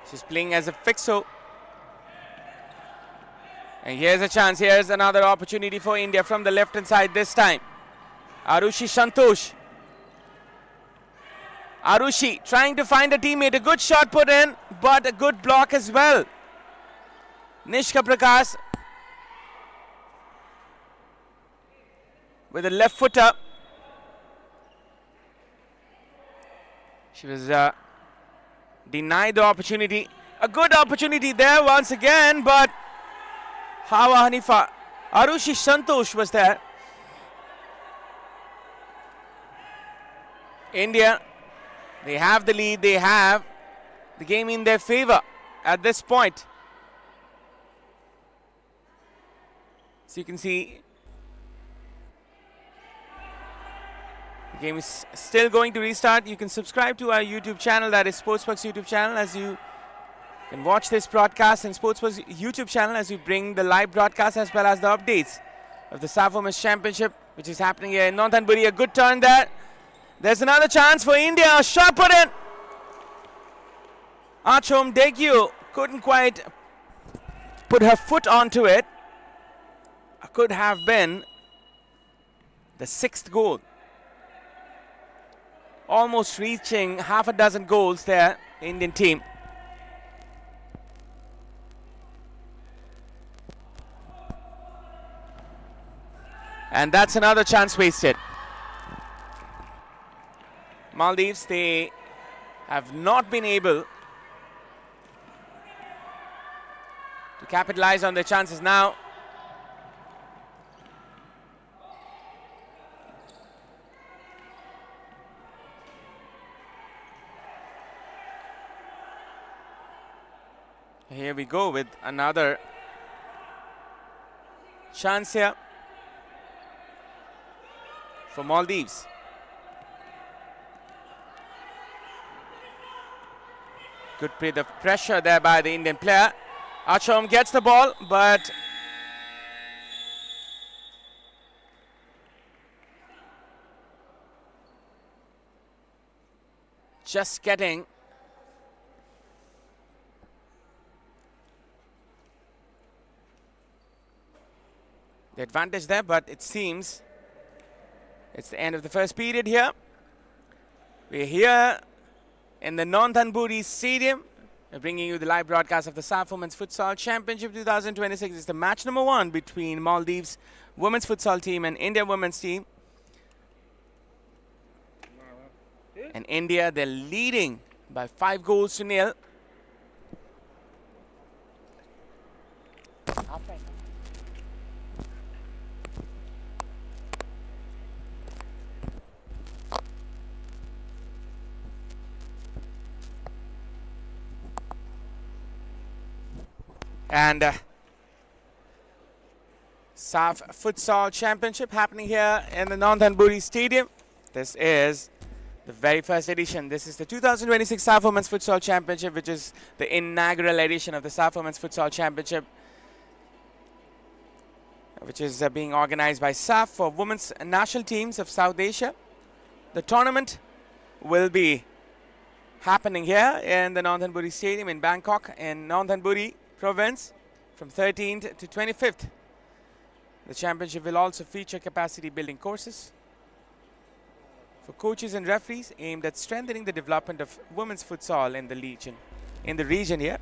She's playing as a fixo. And here's a chance. Here's another opportunity for India from the left-hand side this time. Arushi Santosh. Arushi trying to find a teammate. A good shot put in, but a good block as well. Nishka Prakash with a left footer. She was denied the opportunity. A good opportunity there once again, but Hawa Hanifa. Arushi Santosh was there. India, they have the lead. They have the game in their favor at this point. So you can see the game is still going to restart. You can subscribe to our YouTube channel, that is Sportzworkz YouTube channel, as you can watch this broadcast in Sportzworkz YouTube channel as we bring the live broadcast as well as the updates of the SAFF Women's Championship, which is happening here in Northampton. A good turn there. There's another chance for India. A shot put in. Achom Degyu couldn't quite put her foot onto it. Could have been the 6th goal. Almost reaching half a dozen goals there, the Indian team. And that's another chance wasted. Maldives, they have not been able to capitalize on their chances now. Here we go with another chance here for Maldives. Good bit of pressure there by the Indian player. Achom gets the ball, but just getting the advantage there, but it seems it's the end of the first period here. We're here in the Northampton Stadium. We're bringing you the live broadcast of the SAFF Women's Futsal Championship 2026. It's the match number 1 between Maldives Women's Futsal team and India Women's team. And India, they're leading by 5-0. And SAFF Futsal Championship happening here in the Northampton Stadium. This is the very first edition. This is the 2026 SAFF Women's Futsal Championship, which is the inaugural edition of the SAFF Women's Futsal Championship, which is being organized by SAFF for women's national teams of South Asia. The tournament will be happening here in the Northampton Stadium in Bangkok, in Northampton Province, from 13th to 25th. The championship will also feature capacity building courses for coaches and referees aimed at strengthening the development of women's futsal in the region here.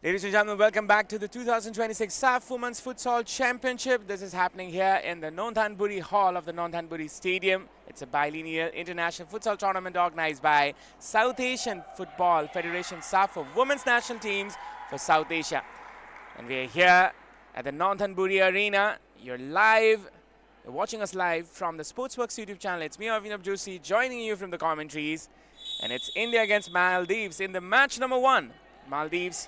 Ladies and gentlemen, welcome back to the 2026 SAFF Women's Futsal Championship. This is happening here in the Nonthaburi Hall of the Nonthaburi Stadium. It's a bilineal international futsal tournament organized by South Asian Football Federation SAFF for women's national teams for South Asia. And we are here at the Nonthaburi Arena. You're watching us live from the Sportzworkz YouTube channel. It's me, Avinab Joshi, joining you from the commentaries. And it's India against Maldives in the match number 1. Maldives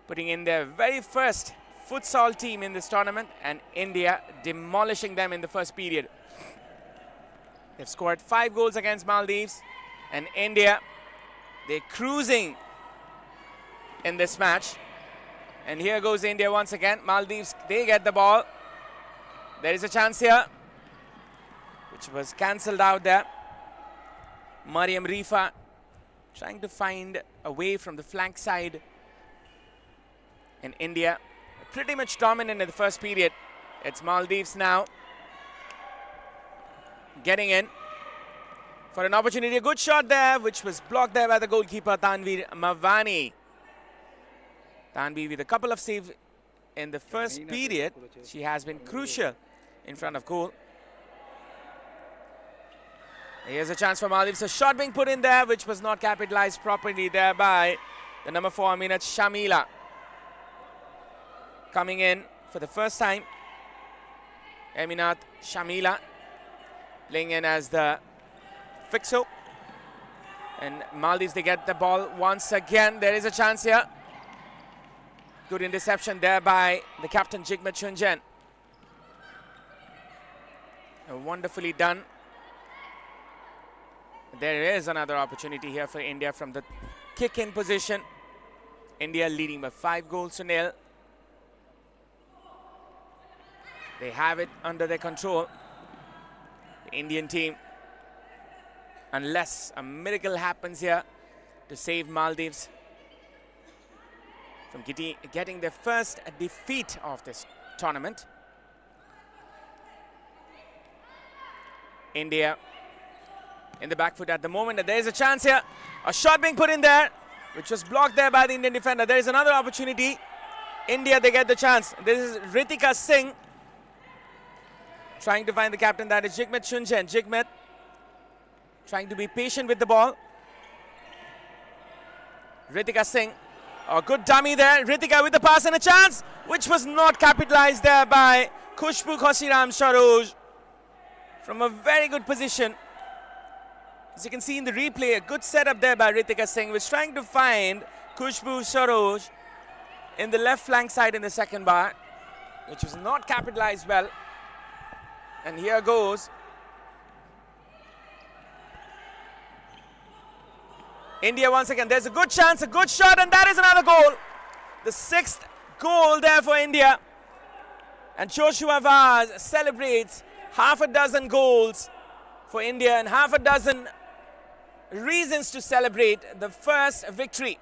putting in their very first futsal team in this tournament, and India demolishing them in the first period. They've scored 5 goals against Maldives, and India, they're cruising in this match. And here goes India once again. Maldives, they get the ball. There is a chance here, which was cancelled out there. Mariam Rifa trying to find a way from the flank side. In India, pretty much dominant in the first period. It's Maldives now getting in for an opportunity. A good shot there, which was blocked there by the goalkeeper Tanvi Mavani. Tanvi with a couple of saves in the first period. She has been crucial in front of goal. Here's a chance for Maldives. A shot being put in there, which was not capitalized properly there by the number 4, Aminat Shamila. Coming in for the first time, Aminat Shamila playing in as the fixo. And Maldives, they get the ball once again. There is a chance here. Good interception there by the captain, Jigmet Chunjen. Wonderfully done. There is another opportunity here for India from the kick-in position. India leading by 5 goals to 0. They have it under their control, the Indian team. Unless a miracle happens here to save Maldives from getting their first defeat of this tournament. India in the back foot at the moment. There is a chance here. A shot being put in there, which was blocked there by the Indian defender. There is another opportunity. India, they get the chance. This is Ritika Singh trying to find the captain, that is Jigmet Chunjen. Jigmet trying to be patient with the ball. Ritika Singh, a good dummy there. Ritika with the pass and a chance, which was not capitalized there by Khushbu Khosiram Saroj from a very good position. As you can see in the replay, a good setup there by Ritika Singh, was trying to find Khushbu Saroj in the left flank side in the second bar, which was not capitalized well. And here goes India once again. There's a good chance, a good shot, and that is another goal. The 6th goal there for India. And Joshua Vaz celebrates half a dozen goals for India and half a dozen reasons to celebrate the first victory.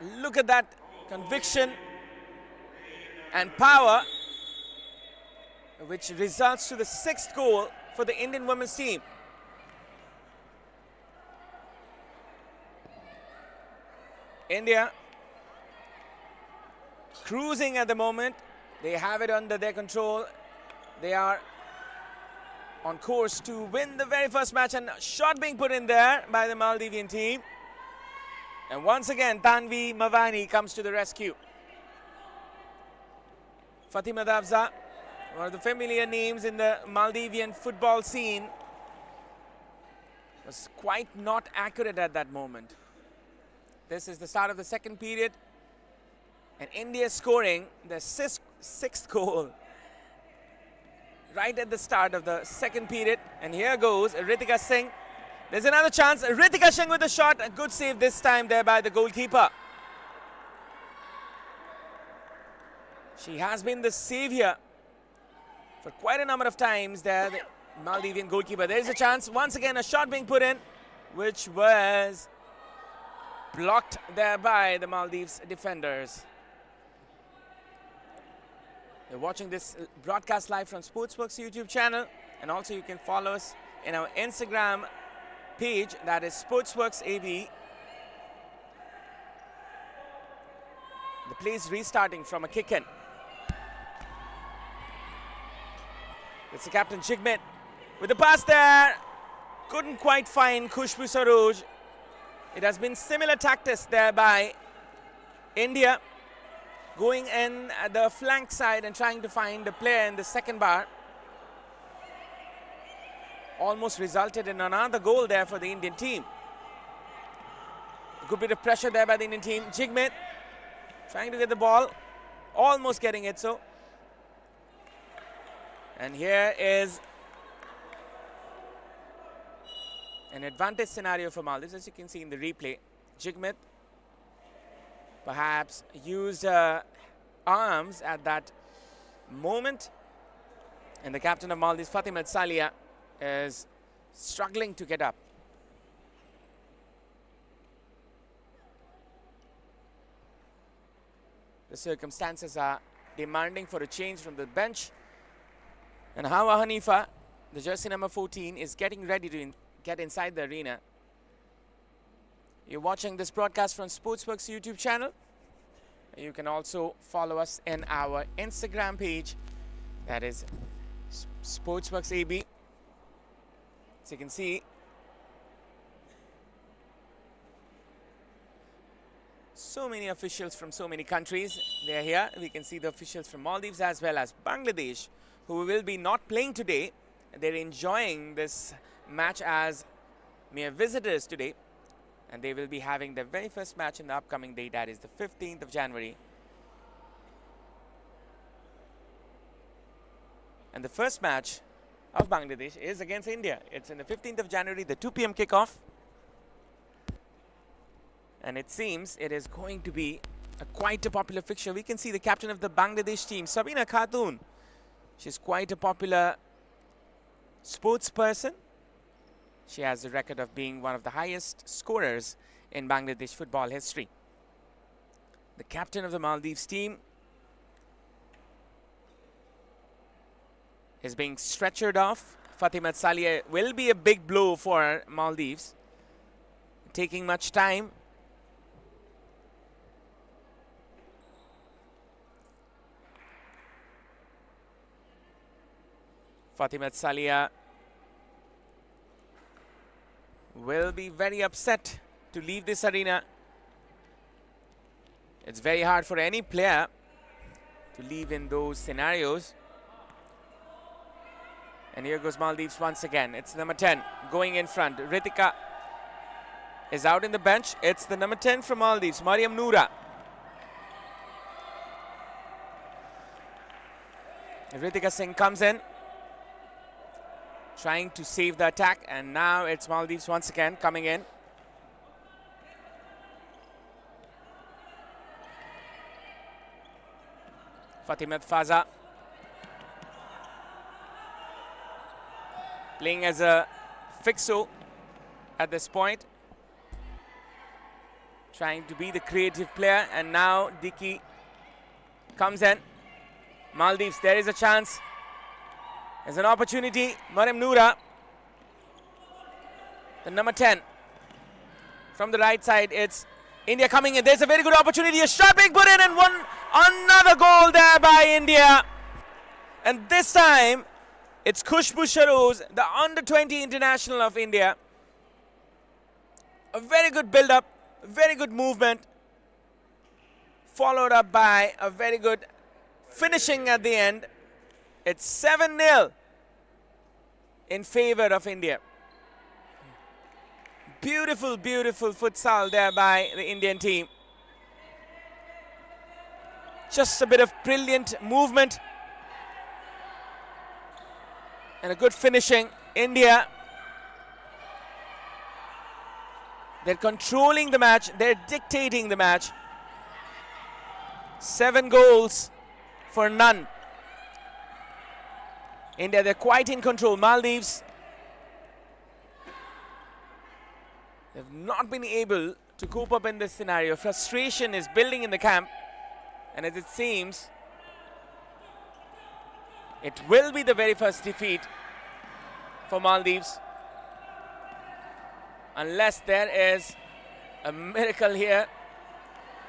Look at that conviction and power, which results to the 6th goal for the Indian women's team. India cruising at the moment. They have it under their control. They are on course to win the very first match, and a shot being put in there by the Maldivian team. And once again, Tanvi Mavani comes to the rescue. Fatima Davza, one of the familiar names in the Maldivian football scene, was quite not accurate at that moment. This is the start of the second period, and India scoring the 6th goal right at the start of the second period. And here goes Ritika Singh. There's another chance. Ritika Singh with a shot. A good save this time there by the goalkeeper. She has been the savior for quite a number of times there, the Maldivian goalkeeper. There is a chance. Once again, a shot being put in, which was blocked there by the Maldives defenders. You're watching this broadcast live from Sportzworkz YouTube channel, and also you can follow us in our Instagram page, that is Sportzworkz AB. The play is restarting from a kick-in. It's the captain Jigmet with the pass there. Couldn't quite find Khushbu Saroj. It has been similar tactics there by India, going in at the flank side and trying to find the player in the second bar. Almost resulted in another goal there for the Indian team. A good bit of pressure there by the Indian team. Jigmet trying to get the ball, almost getting it so. And here is an advantage scenario for Maldives, as you can see in the replay. Jigmet perhaps used arms at that moment. And the captain of Maldives, Fatim Salia, is struggling to get up. The circumstances are demanding for a change from the bench. And Hawa Hanifa, the jersey number 14, is getting ready to get inside the arena. You're watching this broadcast from Sportzworkz YouTube channel. You can also follow us in our Instagram page, that is Sportzworkz AB. So you can see so many officials from so many countries. They are here. We can see the officials from Maldives as well as Bangladesh, who will be not playing today. They're enjoying this match as mere visitors today. And they will be having their very first match in the upcoming day, that is the 15th of January. And the first match of Bangladesh is against India. It's on the 15th of January, the 2 p.m. kickoff. And it seems it is going to be quite a popular fixture. We can see the captain of the Bangladesh team, Sabina Khatun. She's quite a popular sports person. She has the record of being one of the highest scorers in Bangladesh football history. The captain of the Maldives team is being stretchered off. Fatima Salia will be a big blow for Maldives. Taking much time. Fatima Salia will be very upset to leave this arena. It's very hard for any player to leave in those scenarios. And here goes Maldives once again. It's number 10 going in front. Ritika is out in the bench. It's the number 10 from Maldives, Mariam Noura. Ritika Singh comes in, trying to save the attack, and now it's Maldives once again coming in. Fatimat Faza playing as a fixo at this point, trying to be the creative player, and now Diki comes in. Maldives, there is a chance. There's an opportunity. Mariam Noura, the number 10. From the right side, it's India coming in. There's a very good opportunity. A shot being put in, and another goal there by India. And this time, it's Khushbu Saroj, the under-20 international of India. A very good build-up, very good movement, followed up by a very good finishing at the end. It's 7-0 in favor of India. Beautiful, beautiful futsal there by the Indian team. Just a bit of brilliant movement and a good finishing. India, they're controlling the match. They're dictating the match. 7 goals for none. India, they're quite in control. Maldives, they've not been able to cope up in this scenario. Frustration is building in the camp. And as it seems, it will be the very first defeat for Maldives. unless there is a miracle here.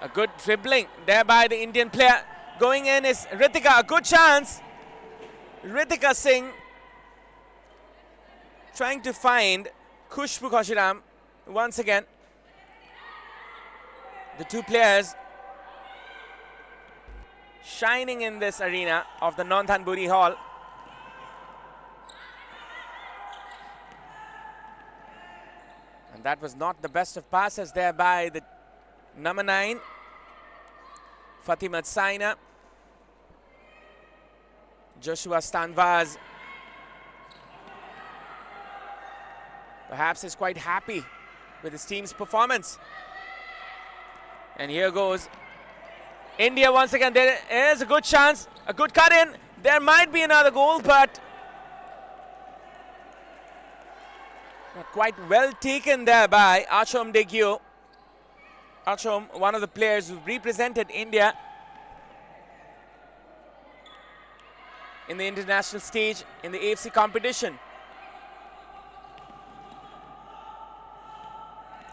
A good dribbling there by the Indian player. Going in is Ritika. A good chance. Ritika Singh trying to find Khushbu Khoshiram once again. The two players shining in this arena of the Nonthanburi Hall. And that was not the best of passes there by the number 9, Fatimat Saina. Joshua Stanvaz perhaps is quite happy with his team's performance. And here goes India once again. There is a good chance, a good cut in. There might be another goal, but not quite well taken there by Achom Degyo. Achom, one of the players who represented India in the international stage in the AFC competition.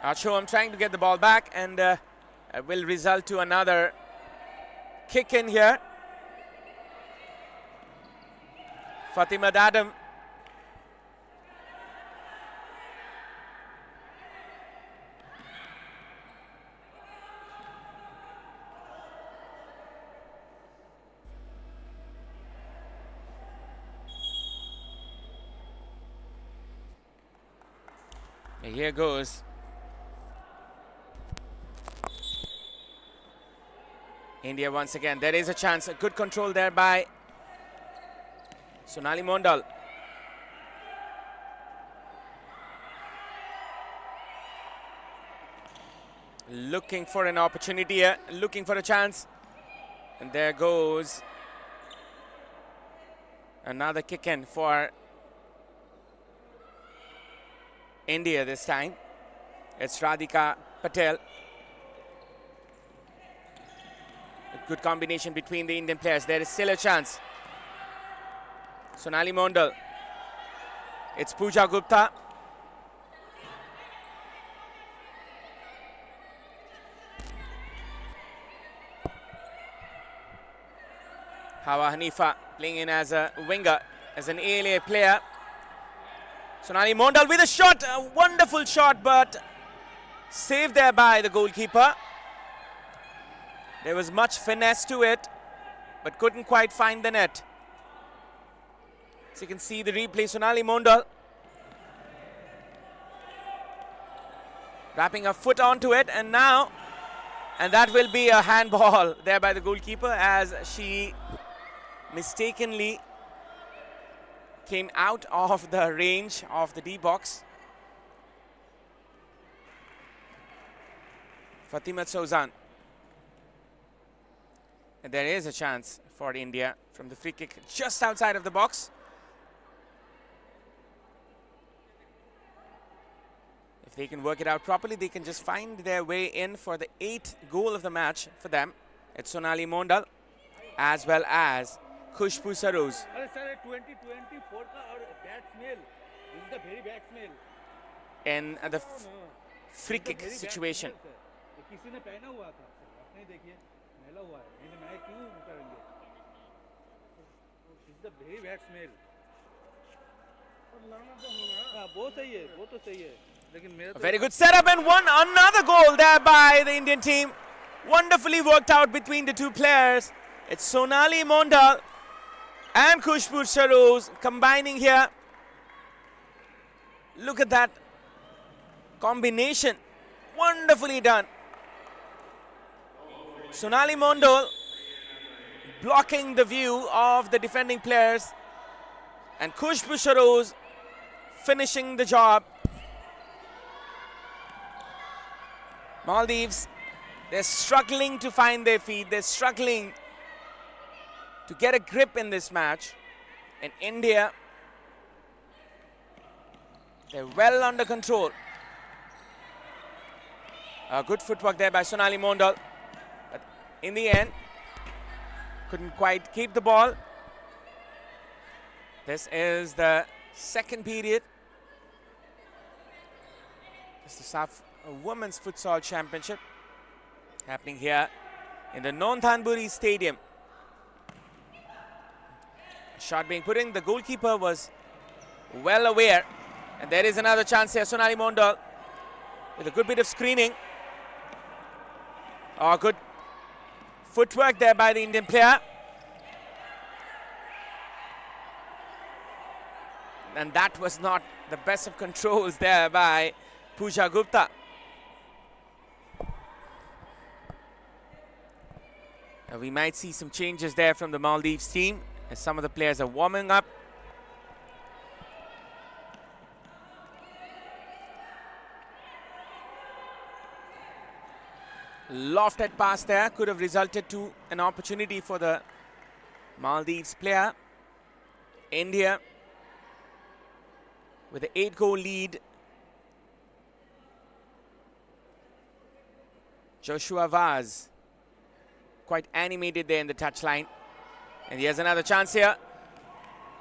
Achom trying to get the ball back, and will result to another kick in here. Fatima Dadam. Here goes India once again. There is a chance. A good control there by Sonali Mondal. Looking for an opportunity here. Looking for a chance. And there goes another kick in for India this time. It's Radhika Patel. A good combination between the Indian players. There is still a chance. Sonali Mondal. It's Pooja Gupta. Hawa Hanifa playing in as a winger, as an ALA player. Sonali Mondal with a shot, a wonderful shot, but saved there by the goalkeeper. There was much finesse to it, but couldn't quite find the net. So you can see the replay. Sonali Mondal wrapping a foot onto it, and now, and that will be a handball there by the goalkeeper as she mistakenly came out of the range of the D box. Fatima Souzan. And there is a chance for India from the free kick just outside of the box. If they can work it out properly, they can just find their way in for the 8th goal of the match for them. It's Sonali Mondal as well as Khushbu Saroz. 2024 bad smell. This is the very bad smell. In the free kick situation. किसी ने पहना हुआ था, आपने देखिए मैला हुआ है, ये मैं क्यों करेंगे? This is the very bad smell. हाँ, वो सही है, वो तो सही है, लेकिन मेरा A very good setup and another goal there by the Indian team. Wonderfully worked out between the two players. It's Sonali Mondal and Khushbu Saroz combining here. Look at that combination. Wonderfully done. Sonali Mondal blocking the view of the defending players, and Khushbu Saroz finishing the job. Maldives, they're struggling to find their feet. They're struggling to get a grip in this match. And India, they're well under control. Good footwork there by Sonali Mondal. But in the end, couldn't quite keep the ball. This is the second period. It's the SAFF Women's Futsal Championship happening here in the Nonthaburi Stadium. A shot being put in. The goalkeeper was well aware. And there is another chance here. Sonali Mondal with a good bit of screening. Oh, good footwork there by the Indian player. And that was not the best of controls there by Pooja Gupta. We might see some changes there from the Maldives team as some of the players are warming up. Lofted pass there could have resulted to an opportunity for the Maldives player. India with an 8-goal lead. Joshua Vaz quite animated there in the touchline. And here's another chance here.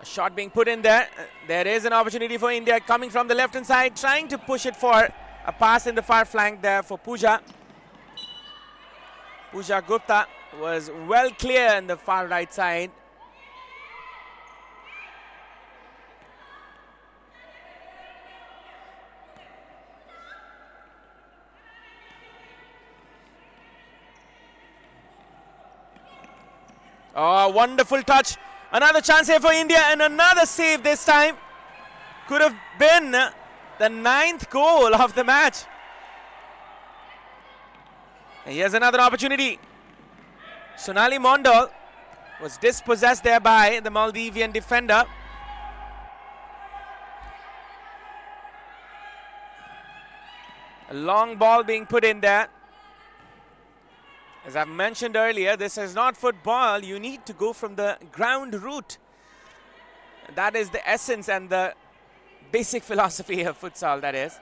A shot being put in there. There is an opportunity for India coming from the left-hand side, trying to push it for a pass in the far flank there for Pooja. Pooja Gupta was well clear in the far right side. Oh, wonderful touch. Another chance here for India and another save this time. Could have been the 9th goal of the match. And here's another opportunity. Sonali Mondal was dispossessed there by the Maldivian defender. A long ball being put in there. As I've mentioned earlier, this is not football. You need to go from the ground route. That is the essence and the basic philosophy of futsal, that is.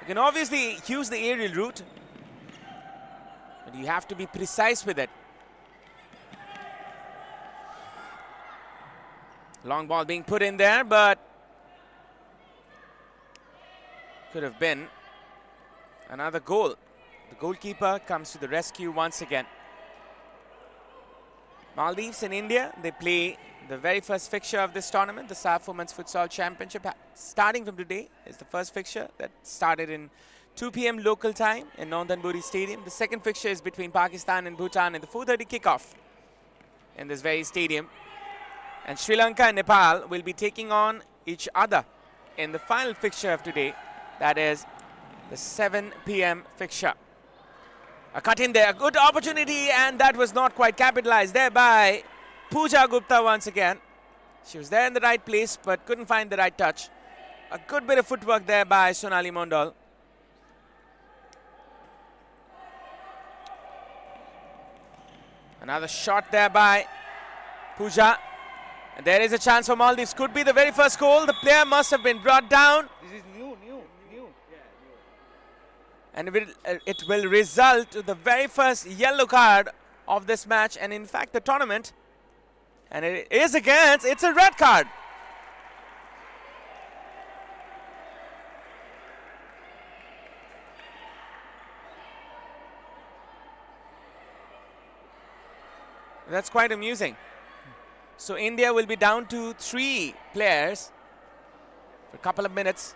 You can obviously use the aerial route, but you have to be precise with it. Long ball being put in there, but could have been another goal. The goalkeeper comes to the rescue once again. Maldives and India, they play the very first fixture of this tournament, the SAFF Women's Futsal Championship. Starting from today is the first fixture that started in 2 p.m. local time in Nonthaburi Stadium. The second fixture is between Pakistan and Bhutan in the 4:30 kickoff in this very stadium. And Sri Lanka and Nepal will be taking on each other in the final fixture of today. That is the 7 p.m. fixture. A cut in there, a good opportunity, and that was not quite capitalized there by Pooja Gupta once again. She was there in the right place, but couldn't find the right touch. A good bit of footwork there by Sonali Mondal. Another shot there by Pooja. And there is a chance for Maldives. Could be the very first goal. The player must have been brought down. This is new. And it will result to the very first yellow card of this match, and in fact the tournament. And it is against, it's a red card. That's quite amusing. So India will be down to 3 players for a couple of minutes.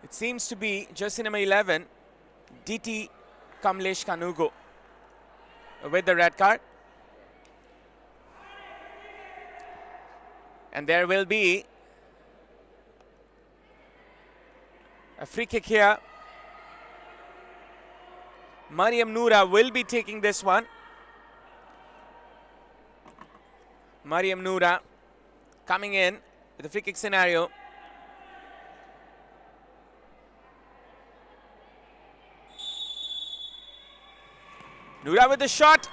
It seems to be jersey number 11, DT Kamlesh Kanugo, with the red card. And there will be a free kick here. Mariam Noora will be taking this one. Mariam Noora coming in with a free kick scenario. Noora with the shot,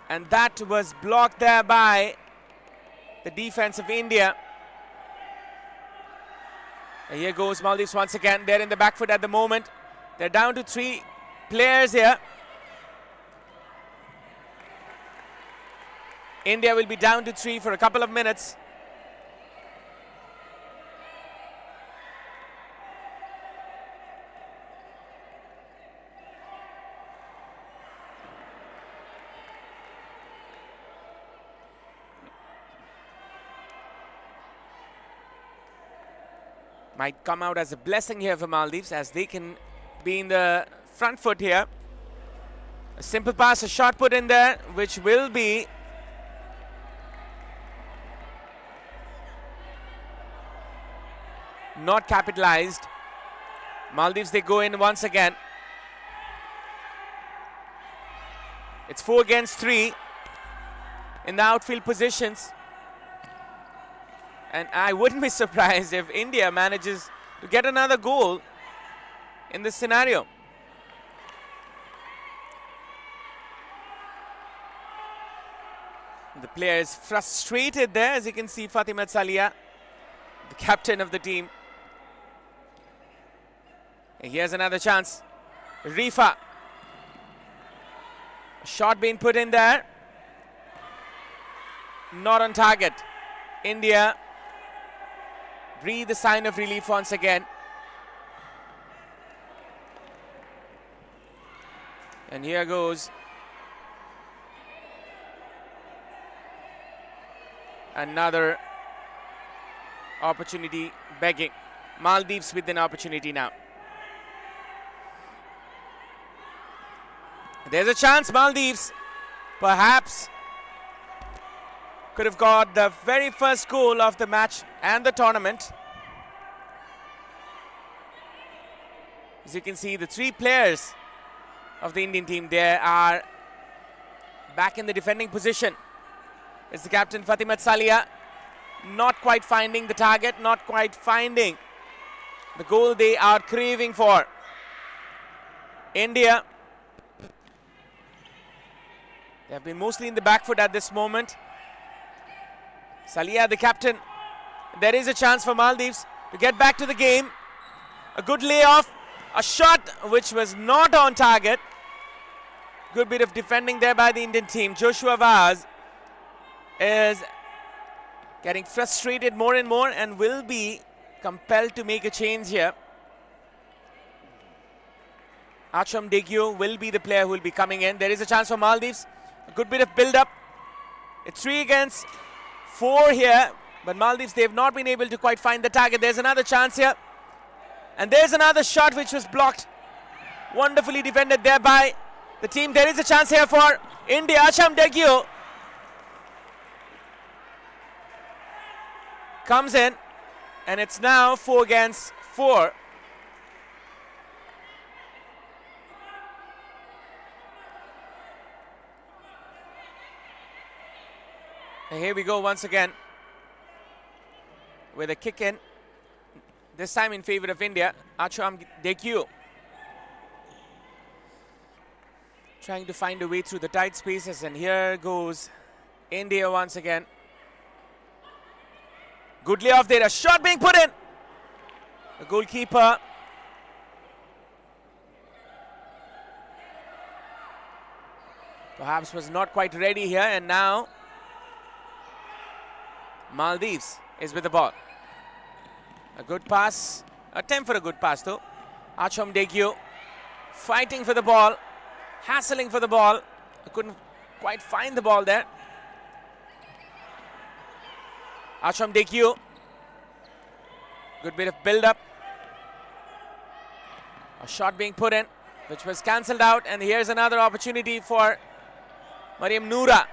and that was blocked there by the defense of India. And here goes Maldives once again. They're in the back foot at the moment. They're down to 3 players here. India will be down to 3 for a couple of minutes. Might come out as a blessing here for Maldives, as they can be in the front foot here. A simple pass, a shot put in there, which will be not capitalized. Maldives, they go in once again. It's 4 against 3 in the outfield positions. And I wouldn't be surprised if India manages to get another goal in this scenario. The player is frustrated there, as you can see, Fatima Salia, the captain of the team. And here's another chance. Rifa. A shot being put in there. Not on target. India breathe a sign of relief once again. And here goes another opportunity begging. Maldives with an opportunity now. There's a chance. Maldives perhaps could have got the very first goal of the match and the tournament. As you can see, the 3 players of the Indian team there are back in the defending position. It's the captain Fatima Salia, not quite finding the target, not quite finding the goal they are craving for. India, they have been mostly in the back foot at this moment. Salia, the captain. There is a chance for Maldives to get back to the game. A good layoff, a shot which was not on target. Good bit of defending there by the Indian team. Joshua Vaz is getting frustrated more and more and will be compelled to make a change here. Acham Degyu will be the player who will be coming in. There is a chance for Maldives. A good bit of build-up. It's 3 against 4 here, but Maldives, they have not been able to quite find the target. There's another chance here. And there's another shot which was blocked. Wonderfully defended there by the team. There is a chance here for India. Acham Degyu comes in, and it's now 4 against 4. And here we go once again with a kick in, this time in favor of India. Acham Degyu trying to find a way through the tight spaces, and here goes India once again. Good layoff there, a shot being put in. The goalkeeper perhaps was not quite ready here, and now Maldives is with the ball. A good pass, attempt for a good pass though. Acham Degyu fighting for the ball, hassling for the ball. Couldn't quite find the ball there. Acham Degyu, good bit of build-up. A shot being put in, which was cancelled out, and here's another opportunity for Mariam Noura.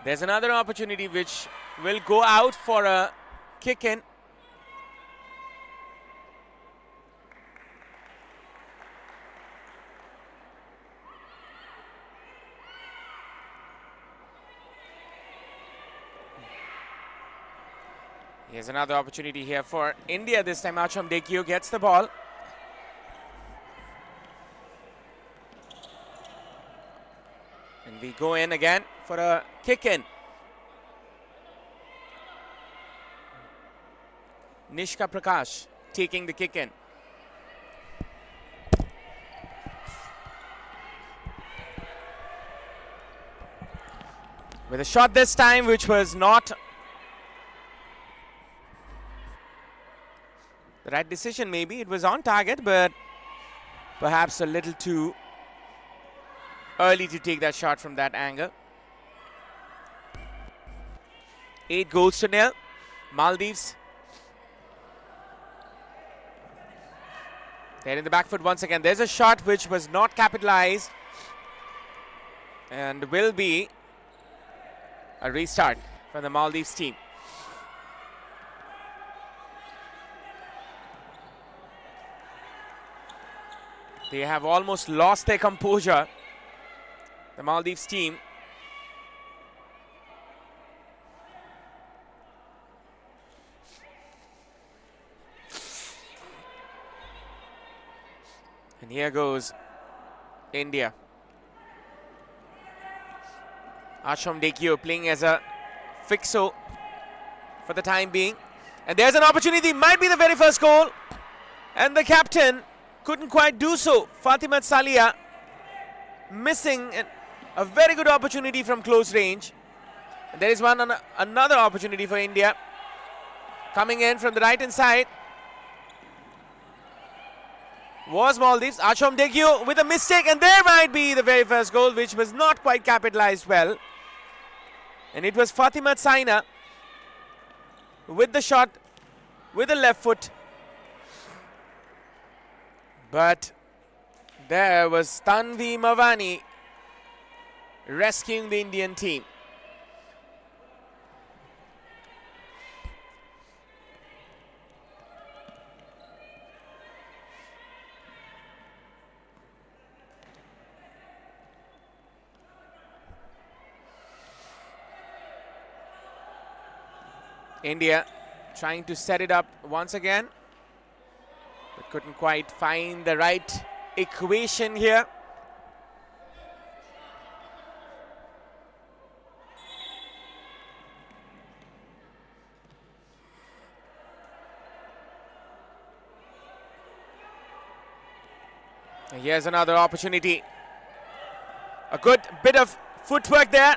There's another opportunity which will go out for a kick in. Here's another opportunity here for India. This time Acham Degyu gets the ball. And we go in again for a kick in. Nishka Prakash taking the kick in. With a shot this time which was not the right decision maybe. It was on target, but perhaps a little too early to take that shot from that angle. 8-0. Maldives. They're in the back foot once again. There's a shot which was not capitalized and will be a restart for the Maldives team. They have almost lost their composure, the Maldives team. And here goes India. Ashram Dekio playing as a fixo for the time being. And there's an opportunity, might be the very first goal. And the captain couldn't quite do so. Fatimat Salia missing a very good opportunity from close range. And there is another opportunity for India. Coming in from the right hand side was Maldives. Ashram Dekio with a mistake, and there might be the very first goal, which was not quite capitalized well. And it was Fatimat Saina with the shot with the left foot. But there was Tanvi Mavani rescuing the Indian team. India trying to set it up once again, but couldn't quite find the right equation here. And here's another opportunity. A good bit of footwork there.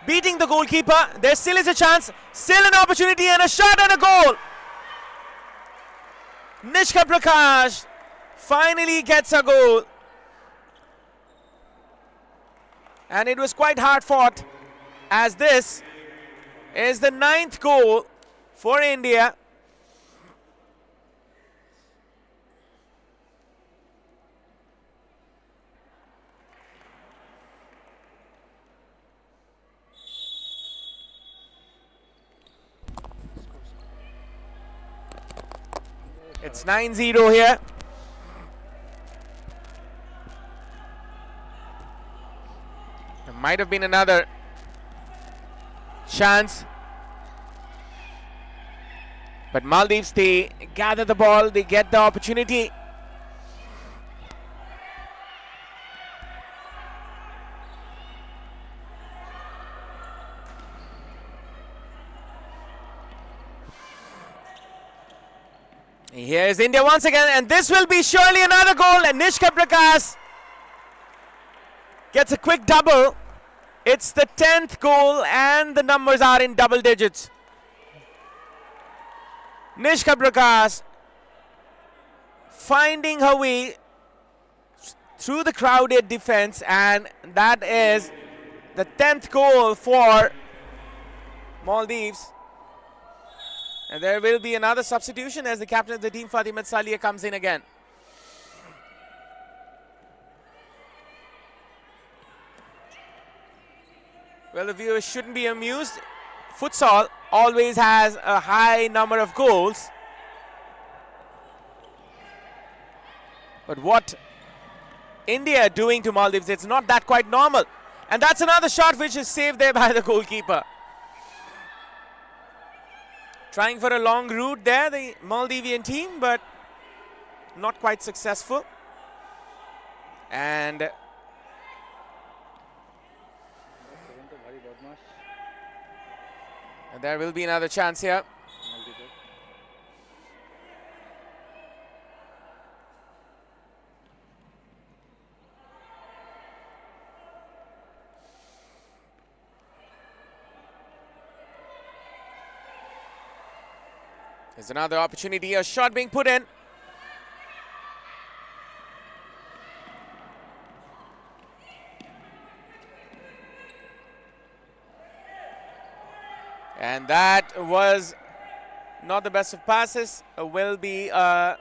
Beating the goalkeeper. There still is a chance. Still an opportunity and a shot and a goal. Nishka Prakash finally gets a goal. And it was quite hard fought, as this is the 9th goal for India. It's 9-0 here. There might have been another chance. But Maldives, they gather the ball, they get the opportunity. Here's India once again, and this will be surely another goal. And Nishka Prakash gets a quick double. It's the 10th goal, and the numbers are in double digits. Nishka Prakash finding her way through the crowded defense, and that is the 10th goal for Maldives. And there will be another substitution as the captain of the team, Fatimat Salia, comes in again. Well, the viewers shouldn't be amused. Futsal always has a high number of goals. But what India are doing to Maldives, it's not that quite normal. And that's another shot which is saved there by the goalkeeper. Trying for a long route there, the Maldivian team, but not quite successful. And there will be another chance here. There's another opportunity, a shot being put in. And that was not the best of passes. Will be a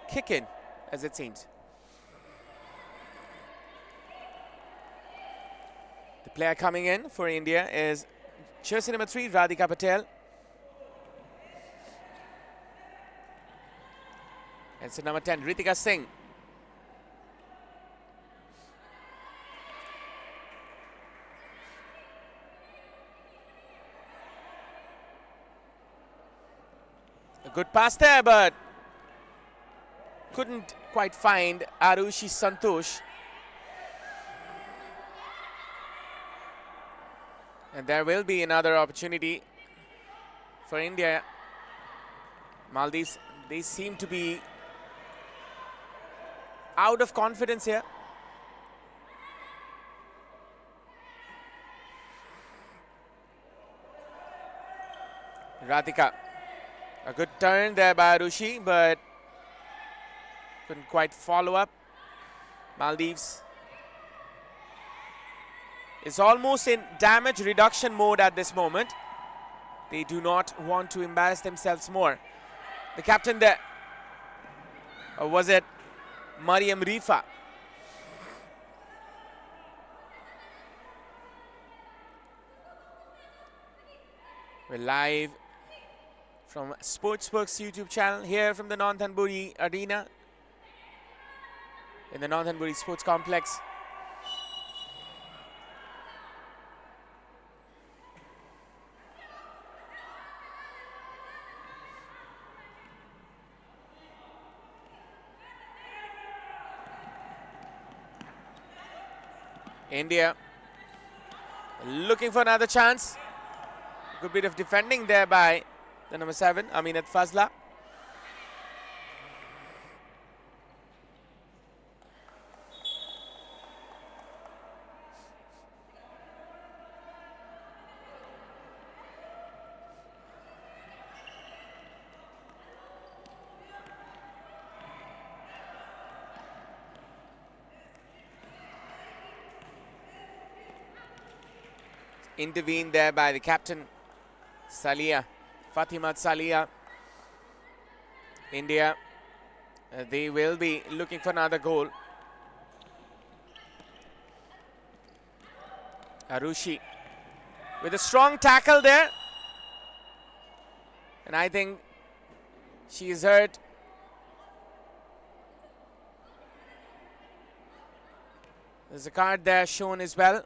kick in, as it seems. The player coming in for India is jersey number 3, Radhika Patel. And so number 10, Ritika Singh. A good pass there, but couldn't quite find Arushi Santosh. And there will be another opportunity for India. Maldives, they seem to be out of confidence here. Radhika, a good turn there by Arushi, but couldn't quite follow up. Maldives is almost in damage reduction mode at this moment. They do not want to embarrass themselves more. The captain there, or was it Mariam Rifa? We're live from Sportzworkz YouTube channel here from the Northanbury Arena in the Northanbury Sports Complex. India looking for another chance. Good bit of defending there by the number 7, Aminat Fazla. Intervened there by the captain, Salia, Fatimat Salia. India, they will be looking for another goal. Arushi with a strong tackle there. And I think she is hurt. There's a card there shown as well.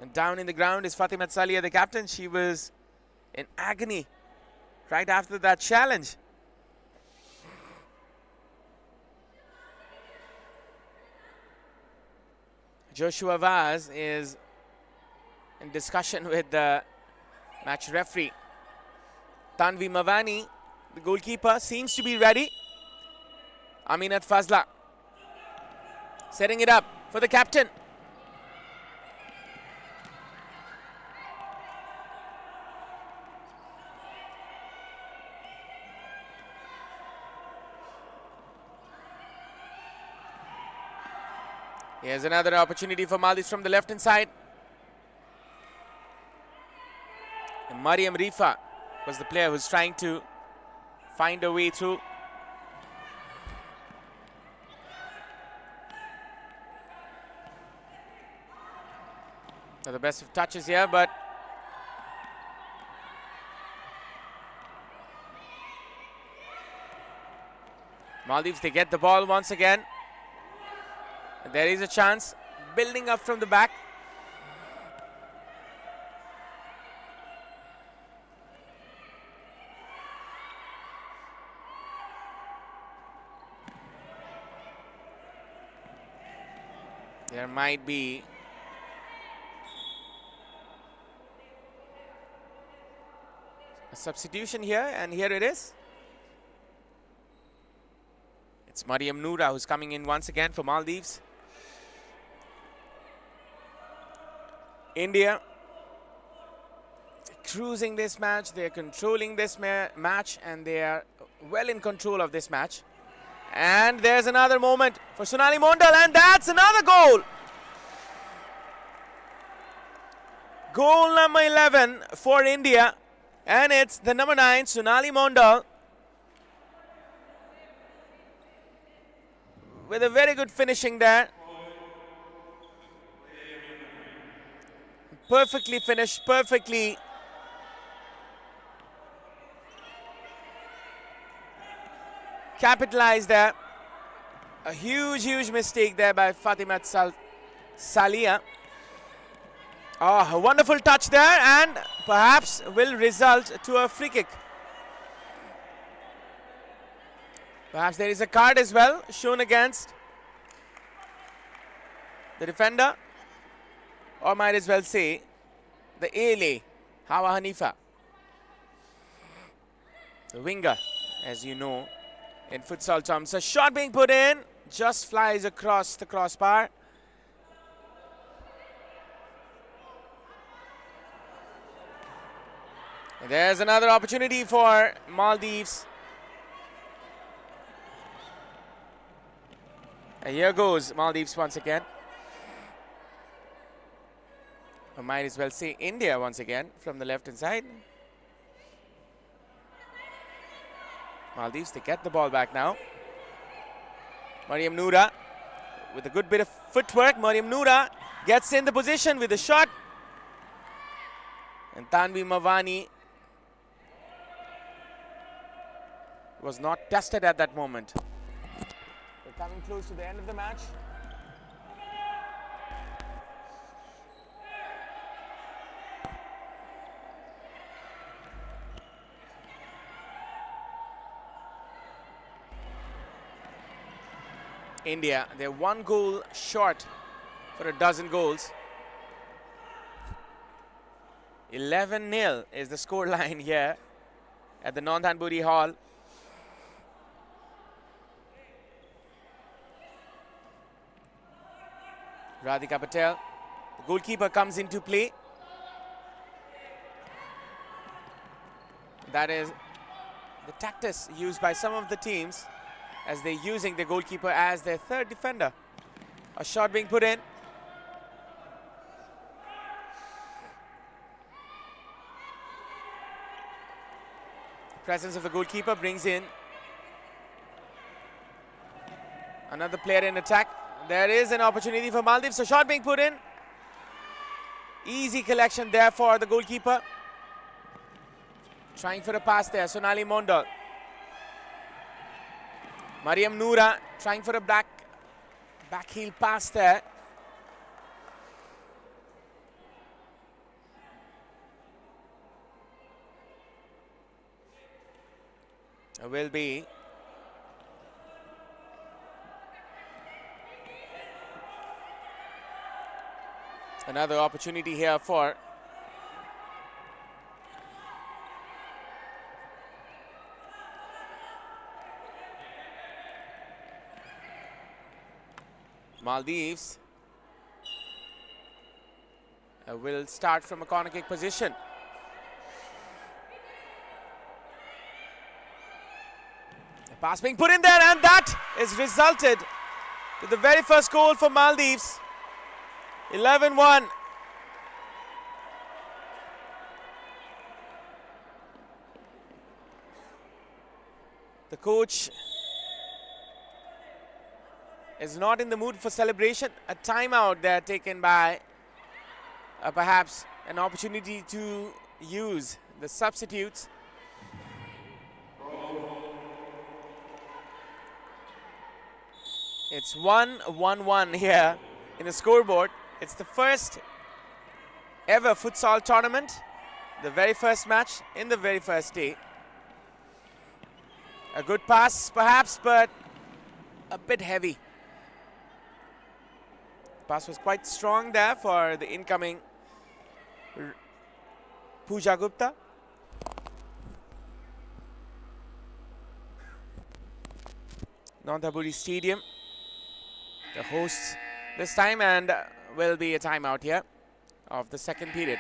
And down in the ground is Fatimat Salia, the captain. She was in agony right after that challenge. Joshua Vaz is in discussion with the match referee. Tanvi Mavani, the goalkeeper, seems to be ready. Aminat Fazla setting it up for the captain. Here's another opportunity for Maldives from the left-hand side. And Mariam Rifa was the player who's trying to find a way through. Not the best of touches here, but Maldives, they get the ball once again. There is a chance, building up from the back. There might be a substitution here, and here it is. It's Mariam Noura who's coming in once again for Maldives. India cruising this match, they're controlling this match, and they are well in control of this match. And there's another moment for Sonali Mondal, and that's another goal. Goal number 11 for India, and it's the number 9, Sonali Mondal, with a very good finishing there. Perfectly finished, perfectly capitalized there. A huge mistake there by Fatima Salia. Oh, a wonderful touch there, and perhaps will result to a free kick. Perhaps there is a card as well shown against the defender, or might as well say the ALA, Hawa Hanifa. The winger, as you know, in futsal terms. A shot being put in, just flies across the crossbar. And there's another opportunity for Maldives. And here goes Maldives once again. I might as well say India once again from the left-hand side. Maldives, they get the ball back now. Mariam Noura with a good bit of footwork. Mariam Noura gets in the position with a shot. And Tanvi Mavani was not tested at that moment. We're coming close to the end of the match. India, they're 1 goal short for a dozen goals. 11-0 is the score line here at the Nanthanburi Hall. Radhika Patel, the goalkeeper, comes into play. That is the tactics used by some of the teams, as they're using the goalkeeper as their third defender. A shot being put in. Presence of the goalkeeper brings in another player in attack. There is an opportunity for Maldives. A shot being put in. Easy collection there for the goalkeeper. Trying for a pass there, Sonali Mondal. Mariam Noura trying for a back heel pass there. There will be another opportunity here for Maldives. Will start from a corner kick position. The pass being put in there, and that is resulted to the very first goal for Maldives. 11-1. The coach is not in the mood for celebration. A timeout there taken by perhaps an opportunity to use the substitutes. It's 1-1-1 here in the scoreboard. It's the first ever futsal tournament, the very first match in the very first day. A good pass perhaps, but a bit heavy. Pass was quite strong there for the incoming Pooja Gupta. Nanthanburi Stadium, the hosts this time, and will be a timeout here of the second period.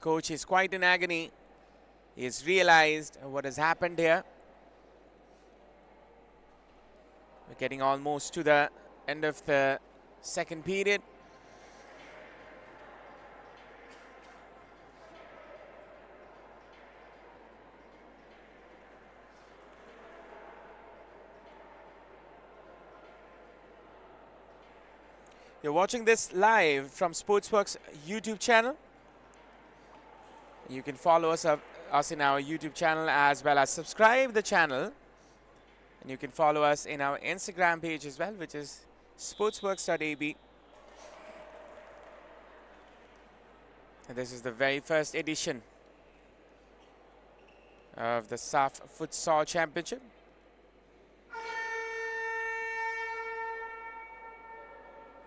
coach is quite in agony. He has realized what has happened here. We're getting almost to the end of the second period. You're watching this live from Sportzworkz YouTube channel. You can follow us in our YouTube channel as well as subscribe the channel. And you can follow us in our Instagram page as well, which is sportsworkz.ab. And this is the very first edition of the SAFF Futsal Championship.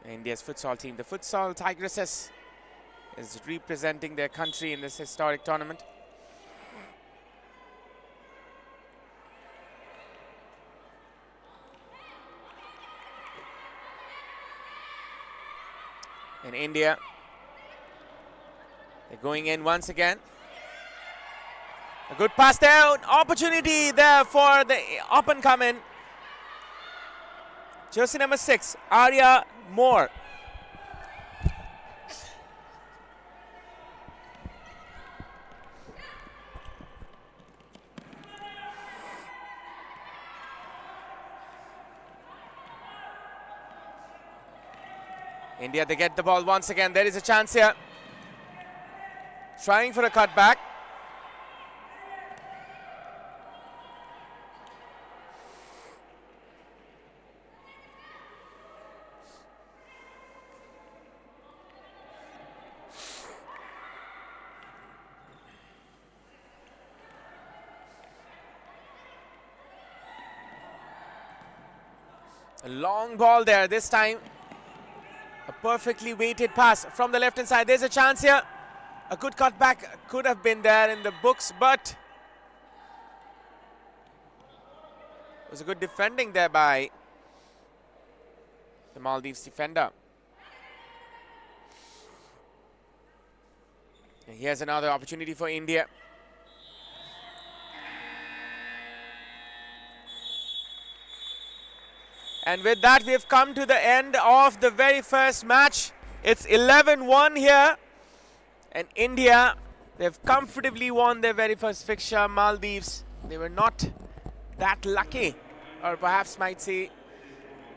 India's futsal team, the Futsal Tigresses, is representing their country in this historic tournament. In India, they're going in once again. A good pass there, opportunity there for the up and coming. Jersey number 6, Arya Moore. India, they get the ball once again. There is a chance here. Trying for a cutback. A long ball there this time. A perfectly weighted pass from the left hand side. There's a chance here. A good cutback could have been there in the books, but it was a good defending there by the Maldives defender. And here's another opportunity for India. And with that, we have come to the end of the very first match. It's 11-1 here. And India, they've comfortably won their very first fixture. Maldives, they were not that lucky, or perhaps might say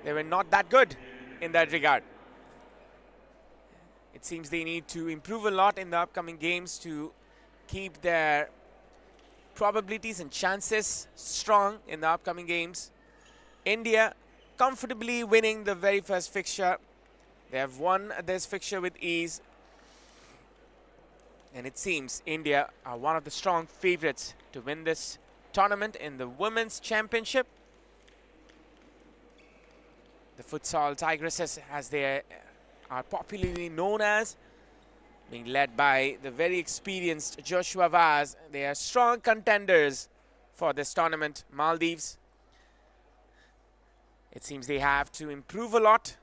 they were not that good in that regard. It seems they need to improve a lot in the upcoming games to keep their probabilities and chances strong in the upcoming games. India comfortably winning the very first fixture. They have won this fixture with ease. And it seems India are one of the strong favorites to win this tournament in the Women's Championship. The Futsal Tigresses, as they are popularly known as, being led by the very experienced Joshua Vaz. They are strong contenders for this tournament. Maldives, it seems they have to improve a lot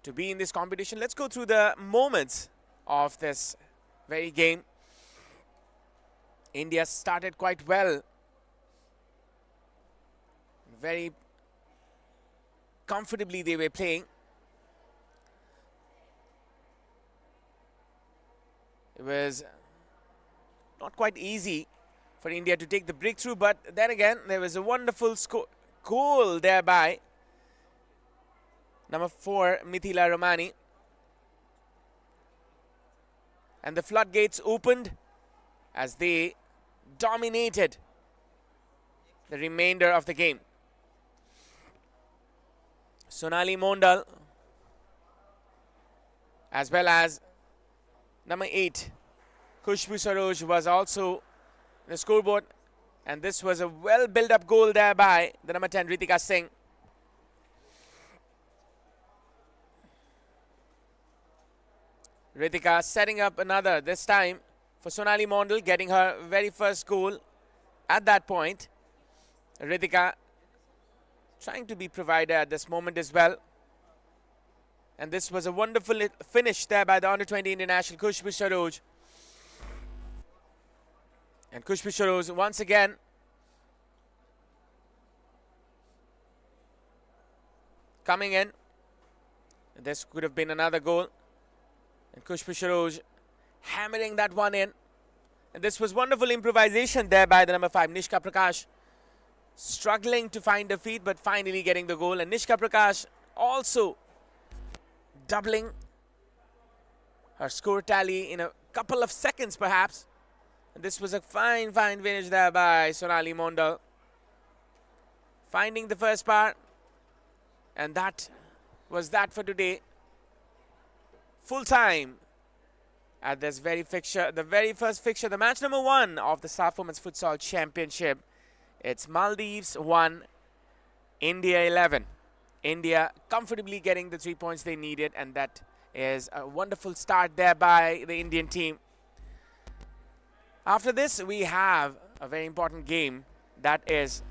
to be in this competition. Let's go through the moments of this very game. India started quite well. Very comfortably they were playing. It was not quite easy for India to take the breakthrough, but then again, there was a wonderful goal thereby number 4, Mithila Romani. And the floodgates opened as they dominated the remainder of the game. Sonali Mondal, as well as number 8, Khushbu Saroj, was also in the scoreboard. And this was a well built up goal there by the number 10, Ritika Singh. Ritika setting up another, this time for Sonali Mondal, getting her very first goal at that point. Ritika trying to be provider at this moment as well. And this was a wonderful finish there by the under-20 international Khushbu Saroj. And Kushbisharuz once again coming in. This could have been another goal. And Kushbisharuz hammering that one in. And this was wonderful improvisation there by the number 5, Nishka Prakash. Struggling to find a feet, but finally getting the goal. And Nishka Prakash also doubling her score tally in a couple of seconds perhaps. And this was a fine finish there by Sonali Mondal. Finding the first part. And that was that for today. Full time at this very fixture, the very first fixture, the match number 1 of the SAFF Women's Futsal Championship. It's Maldives 1, India 11. India comfortably getting the 3 points they needed, and that is a wonderful start there by the Indian team. After this, we have a very important game, that is